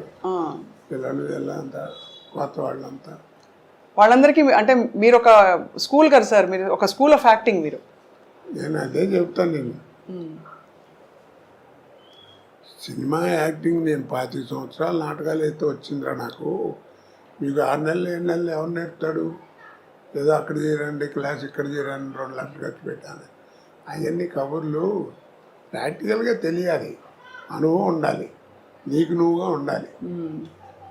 పిల్లలు వీళ్ళంతా, కొత్త వాళ్ళంతా. వాళ్ళందరికీ అంటే మీరు ఒక స్కూల్ కదా సార్, మీరు ఒక స్కూల్ ఆఫ్ యాక్టింగ్. మీరు, నేను అదే చెప్తాను, నేను సినిమా యాక్టింగ్ నేను 25 సంవత్సరాలు నాటకాలు అయితే వచ్చిందిరా నాకు. మీకు 6 నెలలు 7 నెలలు ఎవరు నేర్పుతాడు? ఏదో అక్కడ చేరండి క్లాస్, ఇక్కడ చేరండి, 2 లక్షలు ఖర్చు పెట్టాను. అవన్నీ కబుర్లు ప్రాక్టికల్గా తెలియాలి, అనుభవం ఉండాలి, నీకు నువ్వుగా ఉండాలి.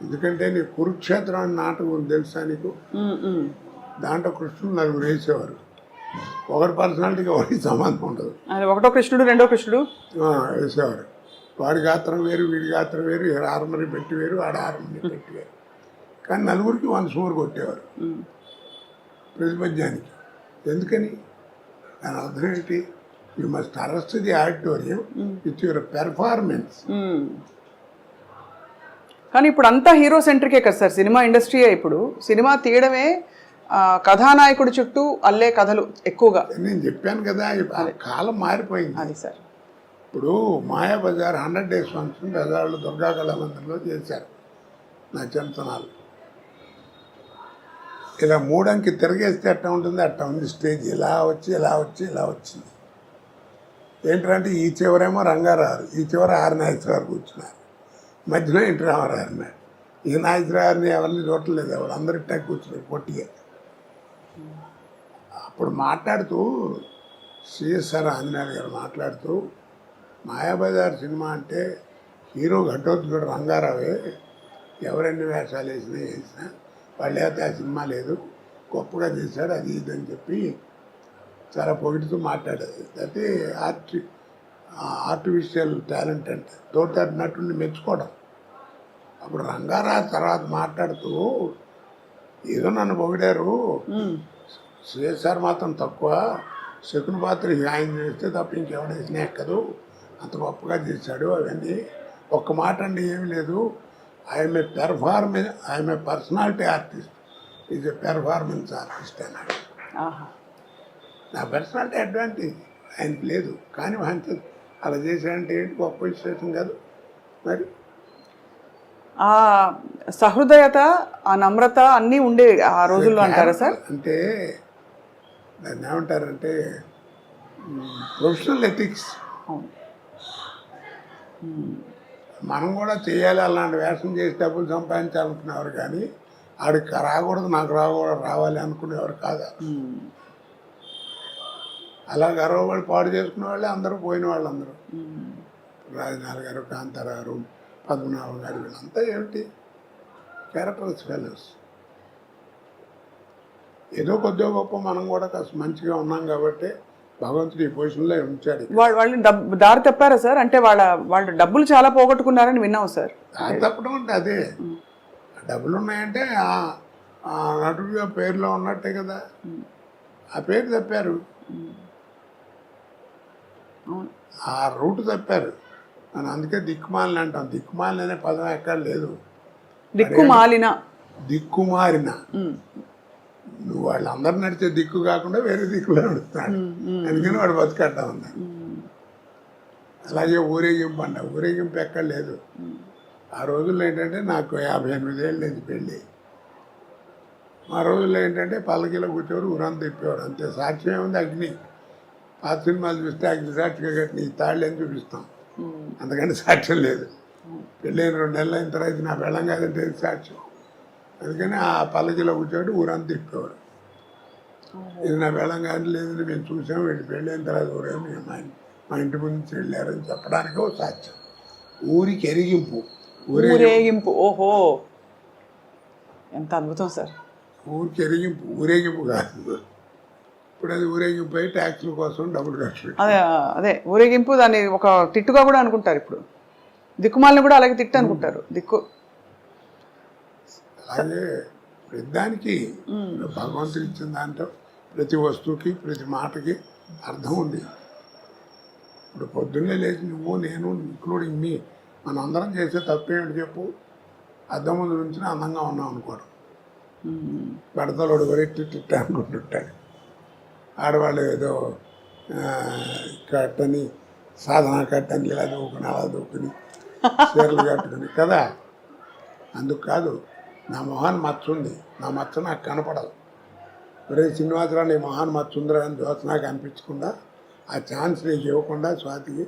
ఎందుకంటే నీ కురుక్షేత్రం అని నాటకం తెలుసా నీకు? దాంట్లో కృష్ణుడు 4 వేసేవారు, ఒకటి పర్సనాలిటీగా ఒకటి సంబంధం ఉండదు. ఒకటో కృష్ణుడు రెండో కృష్ణుడు వేసేవారు. వాడి గాత్రం వేరు, వీడి గాత్రం వేరు, హార్మోని పెట్టి వేరు, ఆడ హార్మోని పెట్టి వేరు. కానీ 4కి 100 సూరు కొట్టేవారు ప్రతిపద్యానికి. ఎందుకని? దాని అర్థం ఏంటి? You must arrest the auditorium with your performance. కానీ ఇప్పుడు అంతా హీరో సెంట్రికే కదా సార్ సినిమా ఇండస్ట్రీయే. ఇప్పుడు సినిమా తీయడమే కథానాయకుడి చుట్టూ అల్లే కథలు ఎక్కువగా. నేను చెప్పాను కదా, కాలం మారిపోయింది. అది సార్, ఇప్పుడు మాయాబజార్ 100 days ఫంక్షన్ బజార్లో దుర్గా కళామందిరంలో చేశారు నా చిన్నతనాలు. ఇలా 3 అంకి తిరగేస్తే ఎట్లా ఉంటుంది, అట్లా ఉంది స్టేజ్. ఇలా వచ్చి ఇలా వచ్చి ఇలా వచ్చింది. ఏంటంటే ఈ చివరేమో రంగారావు, ఈ చివర ఆర్ నాగేశ్వరరావు కూర్చున్నారు, మధ్యలో ఇంటి రామారావు అన్నాడు. ఈ నాగేశ్వరరావుని ఎవరిని చూడలేదు, ఎవరు అందరూ ఇట్టా కూర్చున్నారు పొట్టిగా. అప్పుడు మాట్లాడుతూ సిఎస్ఆర్ ఆంజనేయులు గారు మాట్లాడుతూ, మాయాబజార్ సినిమా అంటే హీరో ఘటోత్కచుడు రంగారావే, ఎవరెన్ని వేషాలు వేసినా వాళ్ళు అయితే ఆ సినిమా లేదు, గొప్పగా చేశాడు, అది ఇది అని చెప్పి చాలా పొగిడుతూ మాట్లాడేది. అయితే ఆర్టిఫిషియల్ టాలెంట్ అంటే తోట నటుడిని మెచ్చుకోవడం. అప్పుడు రంగారావు తర్వాత మాట్లాడుతూ, ఏదో నన్ను పొగిడారు, సిఎస్ఆర్ మాత్రం తక్కువ, శకుని పాత్ర ఆయన చేస్తే తప్ప ఇంకెవడ వేసినా ఎక్కదు, అంత గొప్పగా చేశాడు, అవన్నీ ఒక్క మాట అండి ఏమి లేదు, I'm a personality artist, is a performance artist అన్నాడు. ఆహా. నా పర్సనాలిటీ అడ్వాంటేజ్ ఆయనకి లేదు, కానీ ఆయన అలా చేశాడంటే ఏంటి, గొప్ప విశేషం కాదు మరి. ఆ సహృదయత, ఆ నమ్రత అన్నీ ఉండే ఆ రోజుల్లో అంటారా సార్? అంటే దాన్ని ఏమంటారంటే ప్రొఫెషనల్ ఎథిక్స్. అవును. మనం కూడా చేయాలి, అలాంటి వేషం చేసి డబ్బులు సంపాదించాలనుకునేవారు, కానీ ఆడికి రాకూడదు నాకు రావాలి అనుకునేవారు కాదు. అలా గర్వపడి పాడు చేసుకునే వాళ్ళే అందరూ, పోయిన వాళ్ళందరూ. రాజనాథ్ గారు, కాంతారావు గారు, పద్మనాభం గారు, వీళ్ళంతా ఏమిటి క్యారెక్టర్స్ ఫెలోస్. ఏదో కొద్దిగా గొప్ప మనం కూడా కాస్త మంచిగా ఉన్నాం కాబట్టి భగవంతుడు ఈ పొజిషన్లో ఉంచాడు. వాళ్ళు దారి తప్పారా సార్? అంటే వాళ్ళు డబ్బులు చాలా పోగొట్టుకున్నారని విన్నాం సార్. దారి తప్పడం అంటే అదే, డబ్బులు ఉన్నాయంటే ఆ నటుడిగా పేరులో ఉన్నట్టే కదా, ఆ పేరు తప్పారు, ఆ రూట్ తప్పారు. మనం అందుకే దిక్కుమాలిన అంటాం. దిక్కుమాలిన అనే పదం ఎక్కడ లేదు. దిక్కుమారిన నువ్వు వాళ్ళందరూ నడిచే దిక్కు కాకుండా వేరే దిక్కులో నడుస్తున్నాడు, అందుకని వాడు బతుకట్టా ఉంది. అలాగే ఊరేగింపు అంట, ఊరేగింపు ఎక్కడ లేదు. ఆ రోజుల్లో ఏంటంటే నాకు 58 ఏళ్ళు లేదు పెళ్ళి. మా రోజుల్లో ఏంటంటే పల్లకిలో కూర్చోరు, ఊరంతా తిప్పేవారు, అంతే. సాక్ష్యం ఏముంది, అగ్ని. పాత సినిమాలు చూస్తే అగ్ని సాక్షిగా కట్టిన ఈ తాళ్ళు అని చూపిస్తాం, అంతకంటే సాక్ష్యం లేదు. పెళ్ళైన 2 నెలలు అయిన తర్వాత నా పెళ్ళం కాదంటే సాక్ష్యం. అందుకని ఆ పల్లకిలో కూర్చోటి ఊరంతా తిప్పేవారు. ఇది నా పెళ్ళం కాదు, లేదని మేము చూసాము, వీళ్ళు పెళ్ళైన తర్వాత ఊరేమి మా ఇంటి ముందు నుంచి వెళ్ళారని చెప్పడానికి ఒక సాక్ష్యం. ఊరికి ఎరిగింపు, ఊరేగింపు. ఓహో, ఎంత అద్భుతం సార్. ఊరికి ఎరిగింపు, ఊరేగింపు కాదు. ఇప్పుడు అది ఊరేగింపు అయి ట్యాక్సుల కోసం డబ్బులు ఖర్చు. అదే ఊరేగింపు, దాన్ని ఒక తిట్టుగా కూడా అనుకుంటారు. ఇప్పుడు దిక్కుమాలను కూడా అలాగే తిట్టు అనుకుంటారు. దిక్కు అలాగే ప్రతిదానికి భగవంతుడు ఇచ్చిన దాంట్లో ప్రతి వస్తువుకి, ప్రతి మాటకి అర్థం ఉంది. ఇప్పుడు పొద్దున్నే లేచి నువ్వు, నేను, ఇంక్లూడింగ్ మీ, మనం అందరం చేసే తప్పేమిటి చెప్పు? అద్దం ముందు నుంచి అందంగా ఉన్నాం అనుకోవడం. బడతలోడు వరెట్టి అనుకుంటుంటాడు. ఆడవాళ్ళు ఏదో కట్టని, సాధన కట్టని, ఇలా దూకుని అలా దూకుని చీరలు కట్టుకుని కదా. అందుకు కాదు, నా మొహాన్ని మచ్చ ఉంది, నా మచ్చ నాకు కనపడదు. ఒరే శ్రీనివాసరావు, నీ మొహాన్ని మచ్చ ఉందిరా అని నాకు అనిపించకుండా, ఆ ఛాన్స్ నీకు ఇవ్వకుండా స్వాతికి,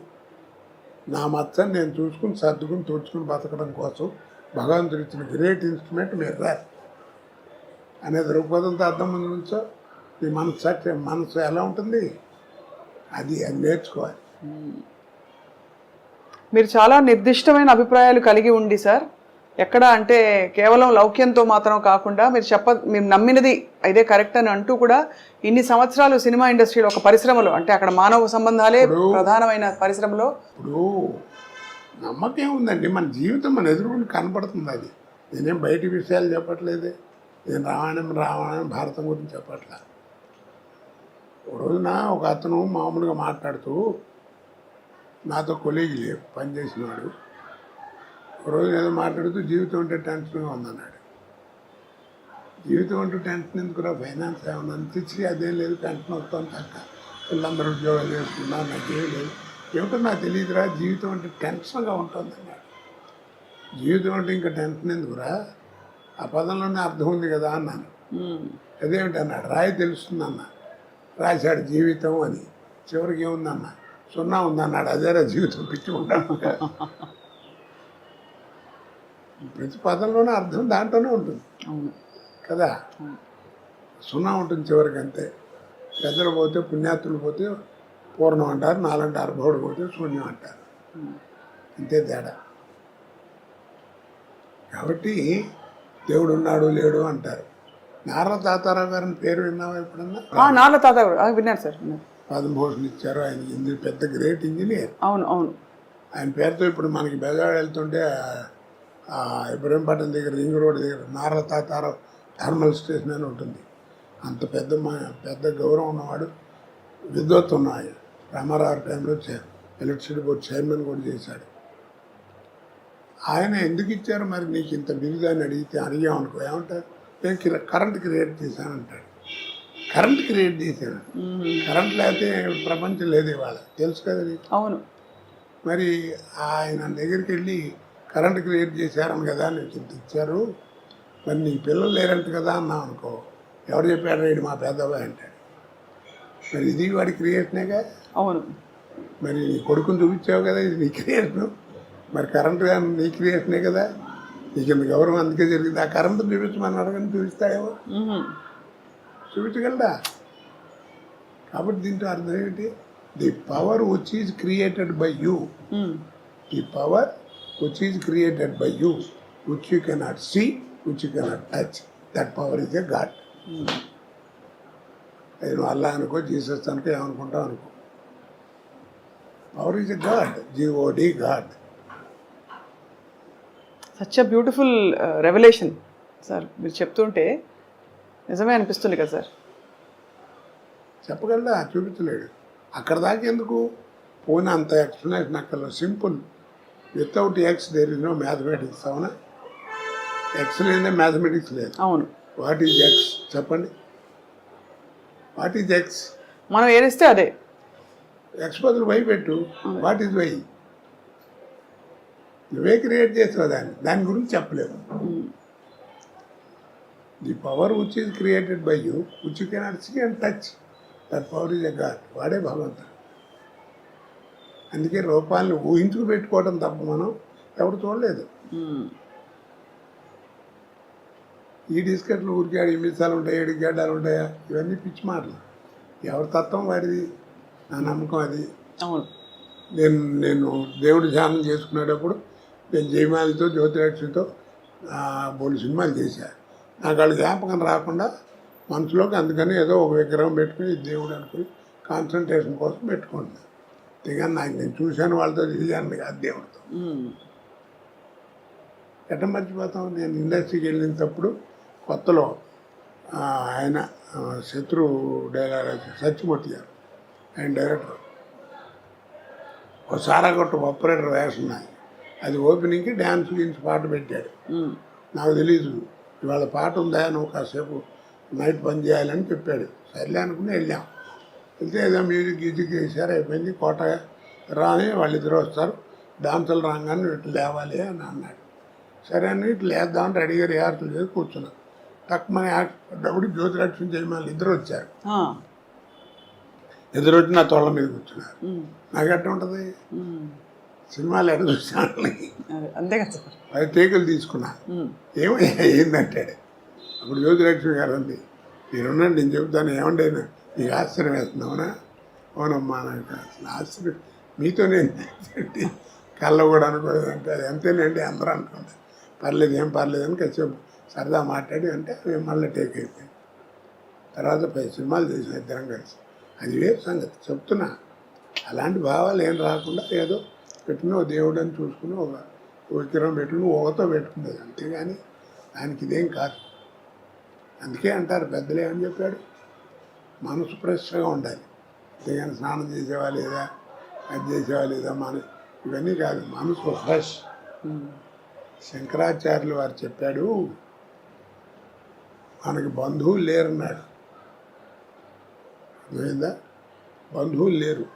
నా మచ్చని నేను చూసుకుని సర్దుకుని తుడుచుకుని బతకడం కోసం భగవంతుడు ఇచ్చిన గ్రేట్ ఇన్స్ట్రుమెంట్ మిర్రర్ అనే దృక్పథంతో అర్థం ముందు నుంచో నీ మనసు ఎలా ఉంటుంది, అది నేర్చుకోవాలి. మీరు చాలా నిర్దిష్టమైన అభిప్రాయాలు కలిగి ఉండి సార్, ఎక్కడ అంటే కేవలం లౌక్యంతో మాత్రం కాకుండా మీరు నమ్మినది ఇదే కరెక్ట్ అని అంటూ కూడా ఇన్ని సంవత్సరాలు సినిమా ఇండస్ట్రీలో, ఒక పరిశ్రమలో, అంటే అక్కడ మానవ సంబంధాలే ప్రధానమైన పరిశ్రమలో, ఇప్పుడు నమ్మకం ఉందండి, మన జీవితం మన ఎదురుకుండా కనపడుతుంది. అది నేనేం బయటి విషయాలు చెప్పట్లేదే, నేను రామాయణం భారతం గురించి చెప్పట్లా. ఒక రోజున ఒక అతను మామూలుగా మాట్లాడుతూ, నాతో కొలీగ్ లేవు, పనిచేసినవాడు, ఒక రోజు ఏదో మాట్లాడుతూ జీవితం అంటే టెన్షన్గా ఉందన్నాడు. జీవితం అంటూ టెన్షన్ ఎందుకురా, ఫైనాన్స్ ఏమన్నా తెచ్చి అదేం లేదు, టెన్షన్ వస్తాను తక్క, పిల్లలందరూ ఉద్యోగాలు చేసుకున్నారు, నాకేం లేదు, ఏమిటో నాకు తెలియదురా, జీవితం అంటే టెన్షన్గా ఉంటుంది అన్నాడు. జీవితం అంటే ఇంకా టెన్షన్ ఎందుకురా, ఆ పదంలోనే అర్థం ఉంది కదా అన్నాను. అదేమిటి అన్నాడు, రాయి తెలుస్తుంది అన్న. రాశాడు జీవితం అని, చివరికి ఏముందన్న, 0 ఉందన్నాడు. అదేరా జీవితం, పిచ్చి ఉంటాను. ప్రతి పదంలోనే అర్థం దాంట్లోనే ఉంటుంది కదా. 0 ఉంటుంది చివరికి, అంతే. పెద్దలు పోతే, పుణ్యాత్తులు పోతే పూర్ణం అంటారు, నాలంటే అర్భవుడు పోతే శూన్యం అంటారు, అంతే తేడా. కాబట్టి దేవుడు ఉన్నాడు లేడు అంటారు. నారా తాతారావు గారిని పేరు విన్నావా ఎప్పుడన్నా? నారా తాతారావు విన్నాను సార్. పద్మభూషణ్ ఇచ్చారు. ఆయన పెద్ద గ్రేట్ ఇంజనీర్. అవును అవును. ఆయన పేరుతో ఇప్పుడు మనకి బెజవాడ వెళ్తుంటే ఇబ్రహీంపట్నం దగ్గర, రింగ్ రోడ్ దగ్గర నారా తాతారావు థర్మల్ స్టేషన్ అని ఉంటుంది. అంత పెద్ద గౌరవం ఉన్నవాడు, విద్వత్తు ఉన్న ఆయన. రామారావు టైంలో ఎలక్ట్రిసిటీ బోర్డు చైర్మన్ కూడా చేశాడు. ఆయన ఎందుకు ఇచ్చారు మరి నీకు ఇంత బిరుదు అని అడిగామనుకో ఏమంటారు, నేను కరెంట్ క్రియేట్ చేశానంటాడు. కరెంట్ క్రియేట్ చేశాను. కరెంట్ లేకపోతే ప్రపంచం లేదు ఇవాళ, తెలుసు కదా నీకు. అవును. మరి ఆయన దగ్గరికి వెళ్ళి కరెంట్ క్రియేట్ చేశారని కదా నీకు ఇంత ఇచ్చారు, మరి నీ పిల్లలు లేరంట కదా అన్నాం అనుకో, ఎవరు చెప్పాడు రైడు మా పెద్దబాయ్ అంటాడు. మరి ఇది వాడి క్రియేషనేగా. అవును. మరి నీ కొడుకుని చూపించావు కదా, ఇది నీ క్రియేషను. మరి కరెంటు నీ క్రియేషనే కదా, నీకు ఇంత గౌరవం అందుకే జరిగింది. ఆ కరెంటు చూపించమని అడగని చూపిస్తాయేమో, చూపించగలడా? కాబట్టి దీంట్లో అర్థం ఏంటి, the power which is created by you, the power which is created by you, which you cannot see, which you cannot touch, that power is a god. అది నువ్వు అల్లా అనుకో, జీసస్ అనుకో, ఏమనుకుంటావు అనుకో, power is a god, G O D god. Such a beautiful revolution sir, మీరు చెప్తుంటే నిజమే అనిపిస్తుంది కదా సార్. చెప్పగలడా? చూపించలేడు. అక్కడ దాకా ఎందుకు పోయిన అంత ఎక్స్ప్లెనేషన్ అక్కడ simple. Without X there is no mathematics. అవునా? ఎక్స్ లేదే మ్యాథమెటిక్స్ లేదు. అవును. వాట్ ఈజ్ ఎక్స్ చెప్పండి, వాట్ ఈజ్ ఎక్స్? మనం ఏదిస్తే అదే. ఎక్స్ బదులు వై పెట్టు, వాట్ ఈజ్ వై? నువ్వే క్రియేట్ చేస్తావు దాని గురించి చెప్పలేవు. The power which is created by you, which you cannot see and touch, that power is a god. వాడే భగవంతుడు. అందుకే రూపాలను ఊహించుకు పెట్టుకోవడం తప్ప మనం ఎవరు చూడలేదు. ఈ డిస్కెట్లు ఊరికే 8 నిమిషాలు ఉంటాయి, 7 గడ్డాలు ఉంటాయా, ఇవన్నీ పిచ్చి మాటలు. ఎవరి తత్వం వాడిది, నా నమ్మకం అది. అవును. నేను దేవుడి ధ్యానం చేసుకునేటప్పుడు నేను జయమాలితో జ్యోతిలక్ష్మితో బోలు సినిమాలు చేశాను. నాకు వాళ్ళు జ్ఞాపకం రాకుండా మనసులోకి అందుకని ఏదో ఒక విగ్రహం పెట్టుకుని దేవుడు అనుకుని కాన్సన్ట్రేషన్ కోసం పెట్టుకుంటున్నాను. అంతేగాని నాకు నేను చూశాను వాళ్ళతో తిరిగాను కాదు దేవుడితో. ఎట్లా మర్చిపోతాం? నేను ఇండస్ట్రీకి వెళ్ళినప్పుడు కొత్తలో ఆయన శత్రు డైరెక్టర్ సత్యమూర్తి గారు, ఆయన డైరెక్టర్, ఒక సారాగొట్టు ఆపరేటర్ వేషం నాది. అది ఓపెనింగ్కి డ్యాన్స్ గురించి పాట పెట్టాడు. నాకు తెలీదు ఇవాళ పాట ఉందా, నువ్వు కాసేపు నైట్ పని చేయాలని చెప్పాడు. సర్లే అనుకుని వెళ్ళాం. వెళ్తే ఏదో మ్యూజిక్ గీజిక్ వేసారు, అయిపోయింది. కోట రాని వాళ్ళిద్దరు వస్తారు, డాన్సులు రాగానే ఇట్లా లేవాలి అని అన్నాడు. సరే అని ఇట్లా లేద్దామని రెడీగా రిహార్సల్ చేసి కూర్చున్నాను. తక్కువని యాక్టప్పుడు జ్యోతిలక్ష్మి జయమాలి ఇద్దరు వచ్చారు. ఎదురు వచ్చి నా తోళ్ళ మీద కూర్చున్నారు. నాకు ఎట్లా ఉంటుంది, సినిమాలు ఎట్లా చూసాను అంతే కదా సార్. 10 టేకులు తీసుకున్నా. ఏందంటాడు. అప్పుడు జ్యోతిలక్ష్మి గారు అంది, మీరున్నాడు నేను చెబుతాను, ఏమంటే నీకు ఆశ్చర్యం వేస్తున్నావునా? అవునమ్మా, నాకు అసలు ఆశ్చర్యం మీతో నేను కళ్ళ కూడా అనుకోలేదంటే అది అంతేనండి అందరూ అనుకుంటారు. పర్లేదు, ఏం పర్లేదు అని కాసేపు సరదా మాట్లాడి అంటే మేము మళ్ళీ టేక్ అయిపోయింది. తర్వాత 10 సినిమాలు చేసిన ఇద్దరం కలిసి. అది వేరు సంగతి చెప్తున్నా. అలాంటి భావాలు ఏం రాకుండా ఏదో పెట్టుకుని ఒక దేవుడు అని చూసుకుని ఒక విగ్రహం పెట్టుకుని ఒకతో పెట్టుకునేది, అంతేగాని దానికి ఇదేం కాదు. అందుకే అంటారు పెద్దలు ఏమని చెప్పాడు, మనసు ఫ్రెష్గా ఉండాలి. అంతేగాని స్నానం చేసేవా లేదా, అది చేసేవా లేదా, ఇవన్నీ కాదు, మనసు ఫ్రెష్. శంకరాచార్యులు వారు చెప్పాడు, మనకి బంధువులు లేరన్నాడు. అర్థమైందా? బంధువులు లేరు.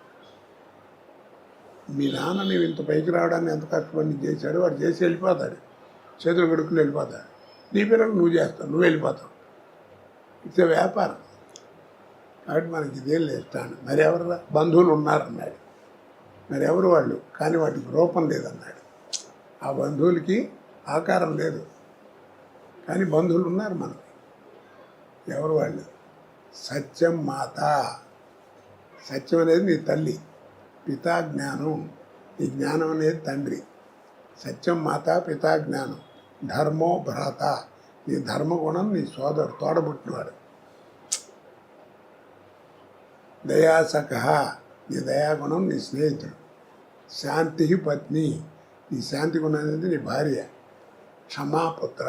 మీ నాన్న నీవు ఇంత పైకి రావడానికి ఎంత కష్టపడి చేశాడు, వాడు చేసి వెళ్ళిపోతాడు, చేతులు కడుక్కుని వెళ్ళిపోతాడు. నీ పిల్లలు నువ్వు చేస్తావు, నువ్వు వెళ్ళిపోతావు. ఇట్స్ వ్యాపారం. కాబట్టి మనకి ఇదేం లేస్తాను. మరి ఎవరు బంధువులు ఉన్నారన్నాడు. మరి ఎవరు వాళ్ళు, కానీ వాటికి రూపం లేదన్నాడు. ఆ బంధువులకి ఆకారం లేదు, కానీ బంధువులు ఉన్నారు మనకి. ఎవరు వాళ్ళు? సత్యం మాత. సత్యం అనేది నీ తల్లి, పితా జ్ఞానం, ఈ జ్ఞానం అనేది తండ్రి. సత్యం మాత, పితా జ్ఞానం. ధర్మో భ్రాత, నీ ధర్మగుణం నీ సోదరుడు, తోడబుట్టినవాడు. దయాసఖ, నీ దయాగుణం నీ స్నేహితుడు. శాంతి పత్ని, నీ శాంతి గుణం అనేది నీ భార్య. క్షమాపుత్ర,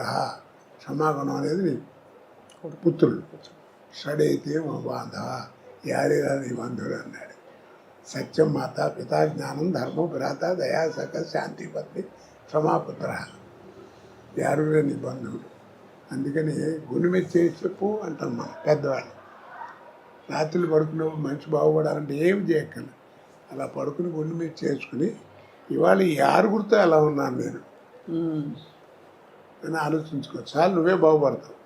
క్షమాగుణం అనేది నీ పుత్రుడు. షడైతే మా బాంధవ, యారేరా నీ బంధువులు అన్నాడు. సత్యం మాత, పితా జ్ఞానం, ధర్మం భ్రాత, దయాసఖ, శాంతి పత్ని, సమాపుత్ర యారుగా నీ బంధువులు. అందుకని గుండె మీద చేసి చెప్పు అంటాం మనం పెద్దవాళ్ళు. రాత్రులు పడుకున్నప్పుడు మంచి బాగుపడాలంటే ఏమి చేయక్కర్లేదు, అలా పడుకుని గుండె మీద చేసుకుని ఇవాళ ఈ ఆరుగురితో ఎలా ఉన్నాను నేను అని ఆలోచించుకో, చాలు నువ్వే బాగుపడతావు.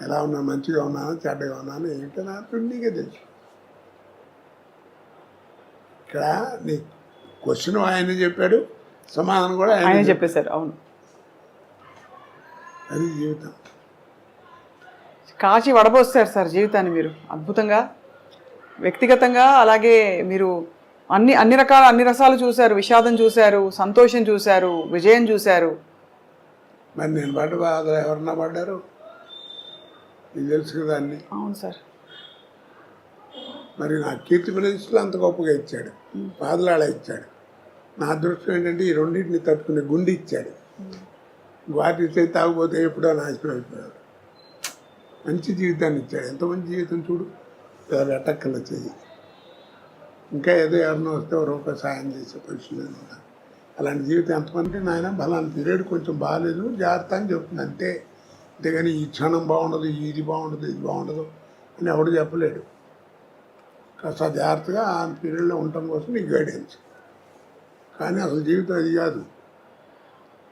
ఎలా ఉన్నాను, మంచిగా ఉన్నాను, చెడ్డగా ఉన్నాను ఏంటో నాకు నీకే తెలుసు. ఇక్కడ నీ క్వశ్చన్ ఆయన చెప్పాడు, సమాధానం కూడా ఆయన చెప్పేశారు. అవును, అది జీవితం. కాచి వడబోస్తారు సార్ జీవితాన్ని మీరు అద్భుతంగా. వ్యక్తిగతంగా అలాగే మీరు అన్ని రసాలు చూశారు. విషాదం చూశారు, సంతోషం చూశారు, విజయం చూశారు. మరి నేను పడ్డ బాధలు ఎవరన్నా పడ్డారు? నీకు తెలుసు కదా అన్ని. అవును సార్. మరి నా కీర్తి ప్రదేశంలో అంత గొప్పగా ఇచ్చాడు, బాధలు అలా ఇచ్చాడు. నా అదృష్టం ఏంటంటే ఈ రెండింటిని తట్టుకునే గుండె ఇచ్చాడు. వాటి ఇచ్చే తాగిపోతే ఎప్పుడో నాశనం అయిపోయాడు. మంచి జీవితాన్ని ఇచ్చాడు. ఎంత మంచి జీవితం చూడు, వెటక్కలు వచ్చేది. ఇంకా ఏదో ఎవరినో వస్తే రూపాయి సాయం చేసే పరిస్థితి ఉన్నారు. అలాంటి జీవితం ఎంతమంది నాయన బలాన్ని పీరియడ్ కొంచెం బాగాలేదు జాగ్రత్త అని చెప్తుంది అంతే. అంతేగాని ఈ క్షణం బాగుండదు, ఇది బాగుండదు, ఇది బాగుండదు అని ఎవడు చెప్పలేడు. కాస్త జాగ్రత్తగా ఆ పీరియడ్లో ఉండటం కోసం నీకు గైడెన్స్. కానీ అసలు జీవితం అది కాదు.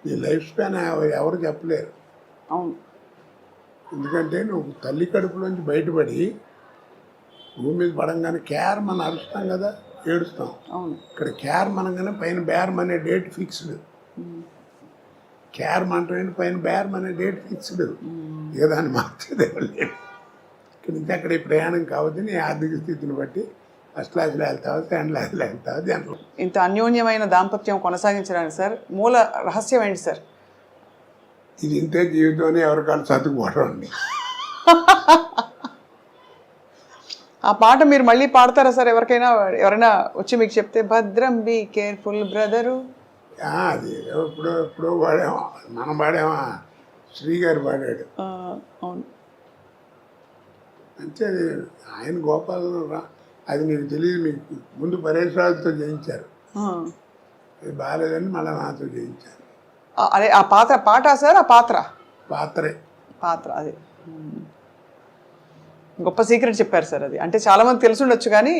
నీ లైఫ్ స్పాన్ ఎవరు చెప్పలేరు. అవును. ఎందుకంటే నువ్వు తల్లి కడుపులోంచి బయటపడి భూమి మీద పడంగానే కేర్ మనం అరుస్తాం కదా, ఏడుస్తాం. అవును. ఇక్కడ కేర్ మనగానే పైన బేరం అనే డేట్ ఫిక్స్డ్. కేర్ మంటే పైన బేరం అనే డేట్ ఫిక్స్డ్. ఇక దాన్ని మార్చేదే లేదు. ఇక్కడి నుంచి అక్కడ ఈ ప్రయాణం కావద్దు. నీ ఆర్థిక స్థితిని బట్టి ఫస్ట్ క్లాస్లో వెళ్తావు, సెకండ్ క్లాస్లో వెళ్తావు. దాంట్లో ఇంత అన్యోన్యమైన దాంపత్యం కొనసాగించడానికి సార్ మూల రహస్యం ఏంటి సార్? ఇది ఇంతే జీవితం ఎవరికాలు చదువుకోవడం అండి. ఆ పాట మీరు మళ్ళీ పాడతారా సార్? ఎవరైనా వచ్చి మీకు చెప్తే భద్రం బీ కేర్ఫుల్ బ్రదరు. అది ఎప్పుడో పాడామా, మనం పాడామా, శ్రీగారు పాడాడు. అవును. అంటే అది ఆయన గోపాల అది మీకు తెలియదు. మీకు ముందు పరేశ్వరాలతో చేయించారు, అది బాగాలేదని మళ్ళీ నాతో చేయించారు. అదే ఆ పాట సార్? ఆ పాత్రే అదే గొప్ప సీక్రెట్ చెప్పారు సార్. అది అంటే చాలా మంది తెలిసి ఉండొచ్చు కానీ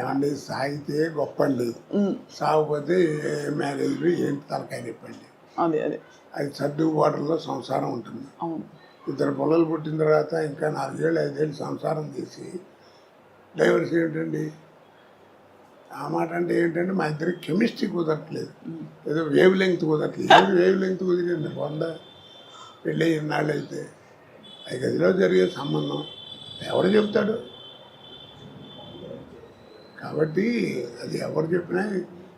ఏమండి, సాగితే గొప్ప అండి, సాగిపోతే మ్యారేజ్ ఏంటి తలకాయ చెప్పండి. అదే అది సర్దుబాటులో సంసారం ఉంటుంది. అవును. ఇద్దరు పిల్లలు పుట్టిన తర్వాత ఇంకా 4 ఏళ్ళు 5 ఏళ్ళు సంసారం చేసి డైవర్స్ ఏమిటండి? ఆ మాట అంటే ఏంటంటే మా ఇద్దరికి కెమిస్ట్రీ కుదరట్లేదు, ఏదో వేవ్ లెంగ్త్ కుదరట్లేదు. ఏది వేవ్ లెంగ్త్ కుదిరింది? పెళ్ళి ఇన్నాళ్ళు అయితే 5 గదిలో జరిగే సంబంధం ఎవరు చెప్తాడు? కాబట్టి అది ఎవరు చెప్పినా,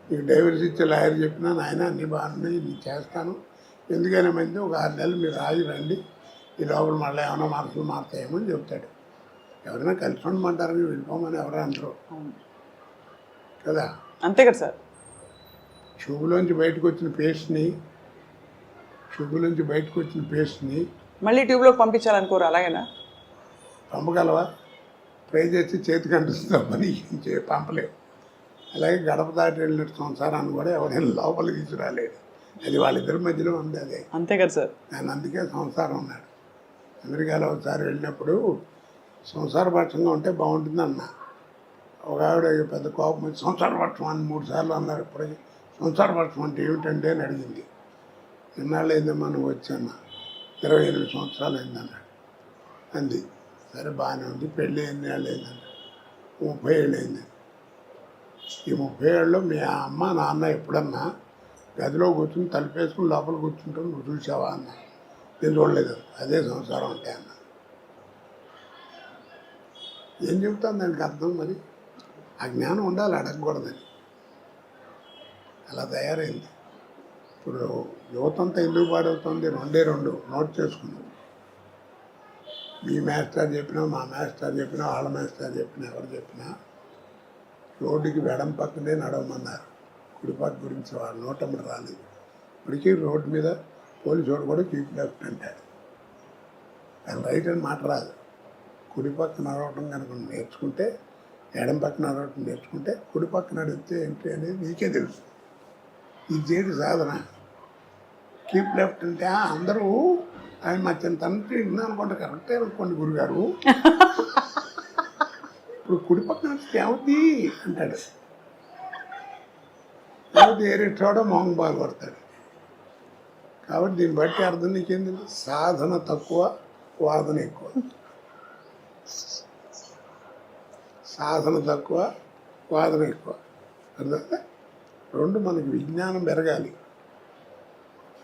నీకు డైవర్స్ ఇచ్చే లాయర్ చెప్పినా నాయన అన్నీ బాగున్నాయి, నేను చేస్తాను, ఎందుకైనా మంది ఒక 6 నెలలు మీరు ఆగి రండి, ఈ లోపల మళ్ళీ ఏమైనా మనసులు మారుతాయేమో అని చెప్తాడు. ఎవరైనా కలిసి ఉండమంటారని వెళ్ళిపోమని ఎవరు అంటారు కదా. అంతే కదా సార్. ట్యూబ్లోంచి బయటకు వచ్చిన పేస్ట్ని మళ్ళీ ట్యూబ్లోకి పంపించాలనుకోరు, అలాగేనా? పంపగలవా? ట్రై చేసి చేతికి అంటుస్తామని పంపలేవు. అలాగే గడప దాటి వెళ్ళిన సంసారాన్ని కూడా ఎవరైనా లోపలికి తీసుకురాలేడు. అది వాళ్ళిద్దరి మధ్యలో ఉంది. అదే అంతే కదా సార్. నేను అందుకే సంసారం ఉన్నాడు. అమెరికాలో ఒకసారి వెళ్ళినప్పుడు సంసారపక్షంగా ఉంటే బాగుంటుంది అన్న. ఒక ఆవిడ పెద్ద కోపం వచ్చి సంసారపక్షం అని 3 సార్లు అన్నారు. ఇప్పటికీ సంసారపక్షం అంటే ఏమిటంటే అని అడిగింది. ఎన్నాళ్ళు అయిందమ్మా నువ్వు వచ్చాను? 28 సంవత్సరాలు అయిందన్నాడు. అంది. సరే బాగానే ఉంది. పెళ్ళి ఎన్ని ఏళ్ళు అయిందన్నాడు? 30 ఏళ్ళు అయింది. ఈ 30 ఏళ్ళలో మీ అమ్మ నాన్న ఎప్పుడన్నా గదిలో కూర్చుని తలుపేసుకుని లోపల కూర్చుంటాం నువ్వు చూసావా అన్నా. నేను చూడలేదు. అదే సంసారం అంటే అన్న. ఏం చెబుతాను దానికి అర్థం? మరి ఆ జ్ఞానం ఉండాలి, అడగకూడదని. అలా తయారైంది. ఇప్పుడు యువతంతా ఎందుకు పాడవుతుంది? 2 నోట్ చేసుకున్నాం. మీ మాస్టర్ చెప్పినా, మా మాస్టర్ చెప్పినా, వాళ్ళ మాస్టర్ చెప్పినా, ఎవరు చెప్పినా రోడ్డుకి వెడం పక్కనే నడవమన్నారు. కుడిపక్క గురించి వాళ్ళ నోటమ్మడి రాలేదు. ఇప్పటికీ రోడ్డు మీద పోలీసు వాడు కూడా కీప్ లెఫ్ట్ అంటాడు. అది రైట్ అని మాట రాదు. కుడిపక్క నడవటం కనుక నేర్చుకుంటే, ఎడం పక్క నడవటం నేర్చుకుంటే కుడిపక్క నడిస్తే ఏంటి అనేది నీకే తెలుసు. ఇది చేయడు సాధన. కీప్ లెఫ్ట్ అంటే అందరూ ఆయన మా చిన్న తండ్రి విన్నా అనుకోండి, కరెక్టే అనుకోండి గురుగారు, ఇప్పుడు కుడి పక్కన ఏమవుతుంది అంటాడు, లేకపోతే ఏరే చోట మొహం బాగా కొడతాడు. కాబట్టి దీన్ని బట్టి అర్థం నీకేంది, సాధన తక్కువ వాదన ఎక్కువ. సాధన తక్కువ వాదన ఎక్కువ. అర్థం రెండు మనకి విజ్ఞానం పెరగాలి,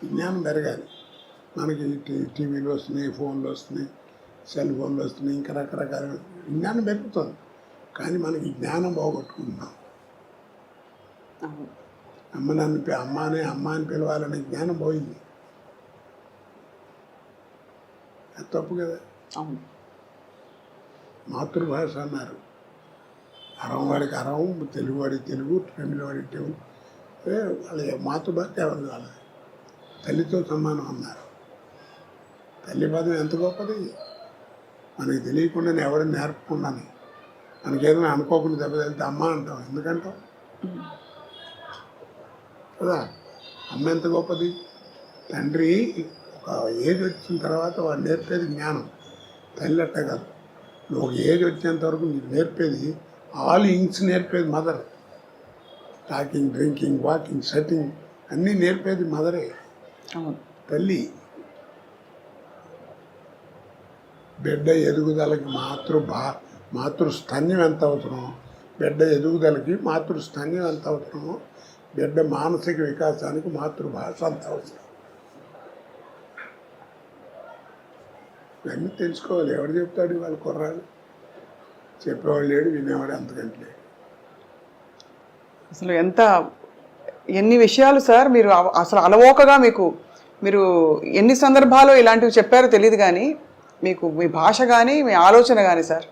విజ్ఞానం పెరగాలి. మనకి టీవీలు వస్తున్నాయి, ఫోన్లు వస్తున్నాయి, సెల్ ఫోన్లు వస్తున్నాయి, ఇంకా రకరకాల విజ్ఞానం పెరుగుతుంది. కానీ మనకి జ్ఞానం పోగొట్టుకుంటున్నాం. అమ్మ అని పిలవాలనే జ్ఞానం పోయింది. అది తప్పు కదా. మాతృభాష అన్నారు, అరం వాడికి అరం, తెలుగు వాడికి తెలుగు, తమిళ వాడికి తెలుగు. వాళ్ళ మాతృభాష ఎవరిది వాళ్ళది, తల్లితో సమానం అన్నారు. తల్లి పదం ఎంత గొప్పది, మనకి తెలియకుండానే ఎవరిని నేర్పకుండానే. మనకేదైనా అనుకోకుండా దెబ్బతలితే అమ్మ అంటాం, ఎందుకంటాం కదా. అమ్మ ఎంత గొప్పది. తండ్రి ఒక ఏజ్ వచ్చిన తర్వాత వాడు నేర్పేది జ్ఞానం, తల్లి అట్ట కాదు. నువ్వు ఒక ఏజ్ వచ్చేంత వరకు నీకు నేర్పేది ఆల్ ఇంగ్స్ నేర్పేది mother. Talking, drinking, walking, sitting అన్నీ నేర్పేది మదరే, తల్లి. బిడ్డ ఎదుగుదలకి మాతృస్థన్యం ఎంత అవసరమో, బిడ్డ ఎదుగుదలకి మాతృస్థన్యం ఎంత అవసరమో, బిడ్డ మానసిక వికాసానికి మాతృభాష అంత అవసరం. ఇవన్నీ తెలుసుకోవాలి. ఎవరు చెప్తాడు వాళ్ళ కుర్రాడు, చెప్పేవాళ్ళు లేడు, వినేవాడు అంతకంటే లేడు. అసలు ఎన్ని విషయాలు సార్ మీరు అసలు అలవోకగా మీరు ఎన్ని సందర్భాల్లో ఇలాంటివి చెప్పారో తెలియదు, కానీ మీకు మీ భాష కానీ మీ ఆలోచన కానీ సార్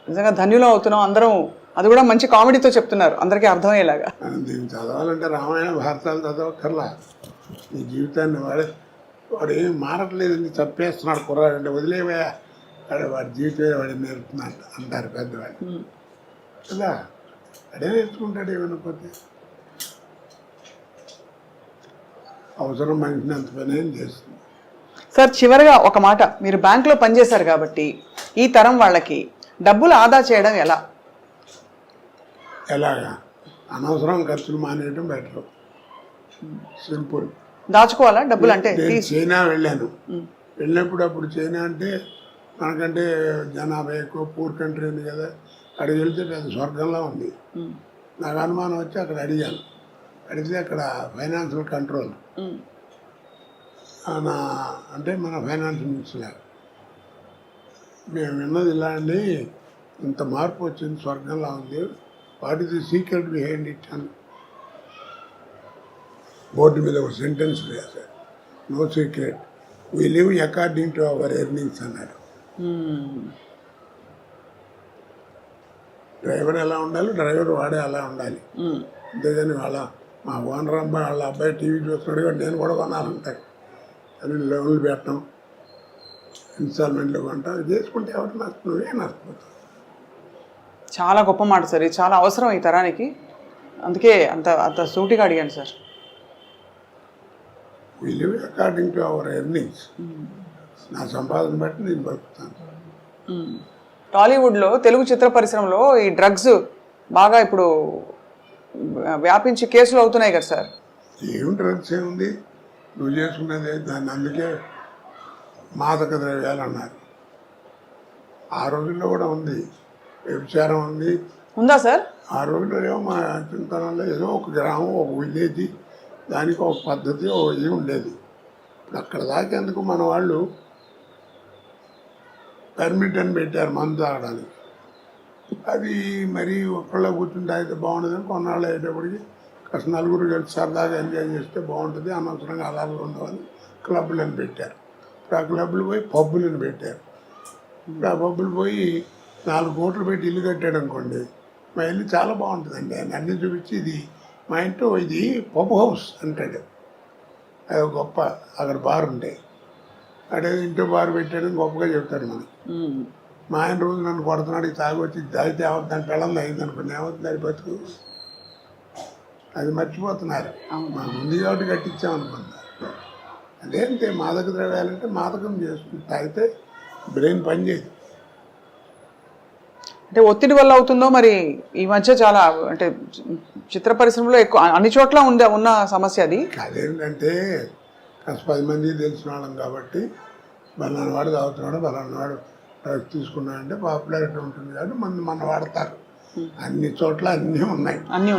నిజంగా ధన్యులం అవుతున్నాం అందరం. అది కూడా మంచి కామెడీతో చెప్తున్నారు, అందరికీ అర్థమయ్యేలాగా. దీన్ని చదవాలంటే రామాయణ భారతాలు చదవక్కర్లా. నీ జీవితాన్ని వాడు ఏం మారట్లేదని తప్పేస్తున్నాడు కుర్రాడు అంటే వదిలేవయా, వాడి జీవితం వాడి నేర్పుతున్నాడు అంటారు పెద్దవాడు కదా. అడే నేర్చుకుంటాడు ఏమైనా పోతే. అవసరం మనిషిని అంత పని ఏం చేస్తుంది. సార్ చివరిగా ఒక మాట, మీరు బ్యాంకులో పనిచేశారు కాబట్టి ఈ తరం వాళ్ళకి డబ్బులు ఆదా చేయడం ఎలాగా అనవసరం ఖర్చులు మానేయడం బెటర్, సింపుల్. దాచుకోవాలా డబ్బులు? అంటే చైనా వెళ్ళినప్పుడు అప్పుడు చైనా అంటే మనకంటే జనాభా ఎక్కువ, పూర్ కంట్రీ ఉంది కదా. అక్కడికి వెళ్తే పెద్ద స్వర్గంలా ఉంది. నాకు అనుమానం వచ్చి అక్కడ అడిగితే అక్కడ ఫైనాన్షియల్ కంట్రోల్ అంటే మన ఫైనాన్స్ మినిస్టర్, మేము విన్నది ఇలా అండి, ఇంత మార్పు వచ్చింది, స్వర్గంలా ఉంది, what is the secret behind it అని బోర్డు మీద ఒక సెంటెన్స్ రాశారు. No secret, we live according to our earnings అన్నాడు. డ్రైవర్ ఎలా ఉండాలి, డ్రైవర్ వాడే అలా ఉండాలి. అంతేగాని మా ఓనర్ అబ్బాయి వాళ్ళ అబ్బాయి టీవీ చూస్తున్నాడు నేను కూడా కొనాలంటాడు అని లోన్లు పెట్టడం, ఇన్స్టాల్మెంట్లు కొంటాం, చేసుకుంటే ఎవరు నువ్వే నష్టపోతావు. చాలా గొప్ప మాట సార్, ఇది చాలా అవసరం ఈ తరానికి, అందుకే అంత సూటిగా అడిగాను sir. We live according to our earnings. నా సంపాదన బట్టి నేను బతుకుతాను. టాలీవుడ్లో తెలుగు చిత్ర పరిశ్రమలో ఈ డ్రగ్స్ బాగా ఇప్పుడు వ్యాపించి కేసులు అవుతున్నాయి కదా సార్. ఏం డ్రగ్స్ ఏముంది, నువ్వు చేసుకున్నదే దాన్ని. అందుకే మాదక ద్రవ్యాలు అన్నారు. ఆ రోజుల్లో కూడా ఉంది, వ్యభిచారం ఉందా సార్? ఆ రోజుల్లో ఏమో మా చింతనంలో ఏదో ఒక గ్రామం, ఒక విలేజ్, దానికి ఒక పద్ధతి, ఒక ఇది ఉండేది. ఇప్పుడు అక్కడ దాకేందుకు మన వాళ్ళు పర్మిట్ అని పెట్టారు మందు తాగడానికి. అది మరీ ఒక్కళ్ళ కూర్చుంటే అయితే బాగుండదని కొన్నాళ్ళు అయ్యేటప్పటికి కాస్త నలుగురు కలిసి సరదాగా ఎంజాయ్ చేస్తే బాగుంటుంది, అనవసరంగా అలాగే ఉండవని క్లబ్లను పెట్టారు. ఇప్పుడు ఆ క్లబ్లు పోయి పబ్బులను పెట్టారు. ఇప్పుడు ఆ పబ్బులు పోయి 4 కోట్లు పెట్టి ఇల్లు కట్టాడు అనుకోండి, మా ఇల్లు చాలా బాగుంటుందండి ఆయన అన్నీ చూపించి, ఇది మా ఇంట్లో ఇది పబ్ హౌస్ అంటాడు. అది గొప్ప, అక్కడ బార్ ఉంటాయి, అదే ఇంట్లో బార్ పెట్టాడని గొప్పగా చెప్తాడు మనకి. మా ఆయన రోజు నన్ను కొడుతున్నాడు, తాగి వచ్చి తాగితే దాని పిల్లలు అయింది అనుకోండి, ఏమవుతుంది అది బతుకు. అది మర్చిపోతున్నారు. అవును. మాకు ఉంది కాబట్టి కట్టించామనుకున్నారు. అదేంటే మాదక ద్రవ్యాలంటే మాదకం చేస్తుంది, తాగితే బ్రెయిన్ పనిచేయదు. అంటే ఒత్తిడి వల్ల అవుతుందో మరి ఈ మధ్య చాలా అంటే చిత్ర పరిశ్రమలో ఎక్కువ అన్ని చోట్ల ఉన్న సమస్య అది. అదేంటంటే కాస్త 10 మందికి తెలిసిన వాళ్ళం కాబట్టి బలానా వాడు తాగుతున్నాడు, బలానా వాడు డ్రగ్స్ తీసుకున్నాడంటే పాపులారిటీ ఉంటుంది కాబట్టి మన వాడతారు. అన్ని చోట్ల అన్నీ ఉన్నాయి. అన్నీ ఉన్నాయి.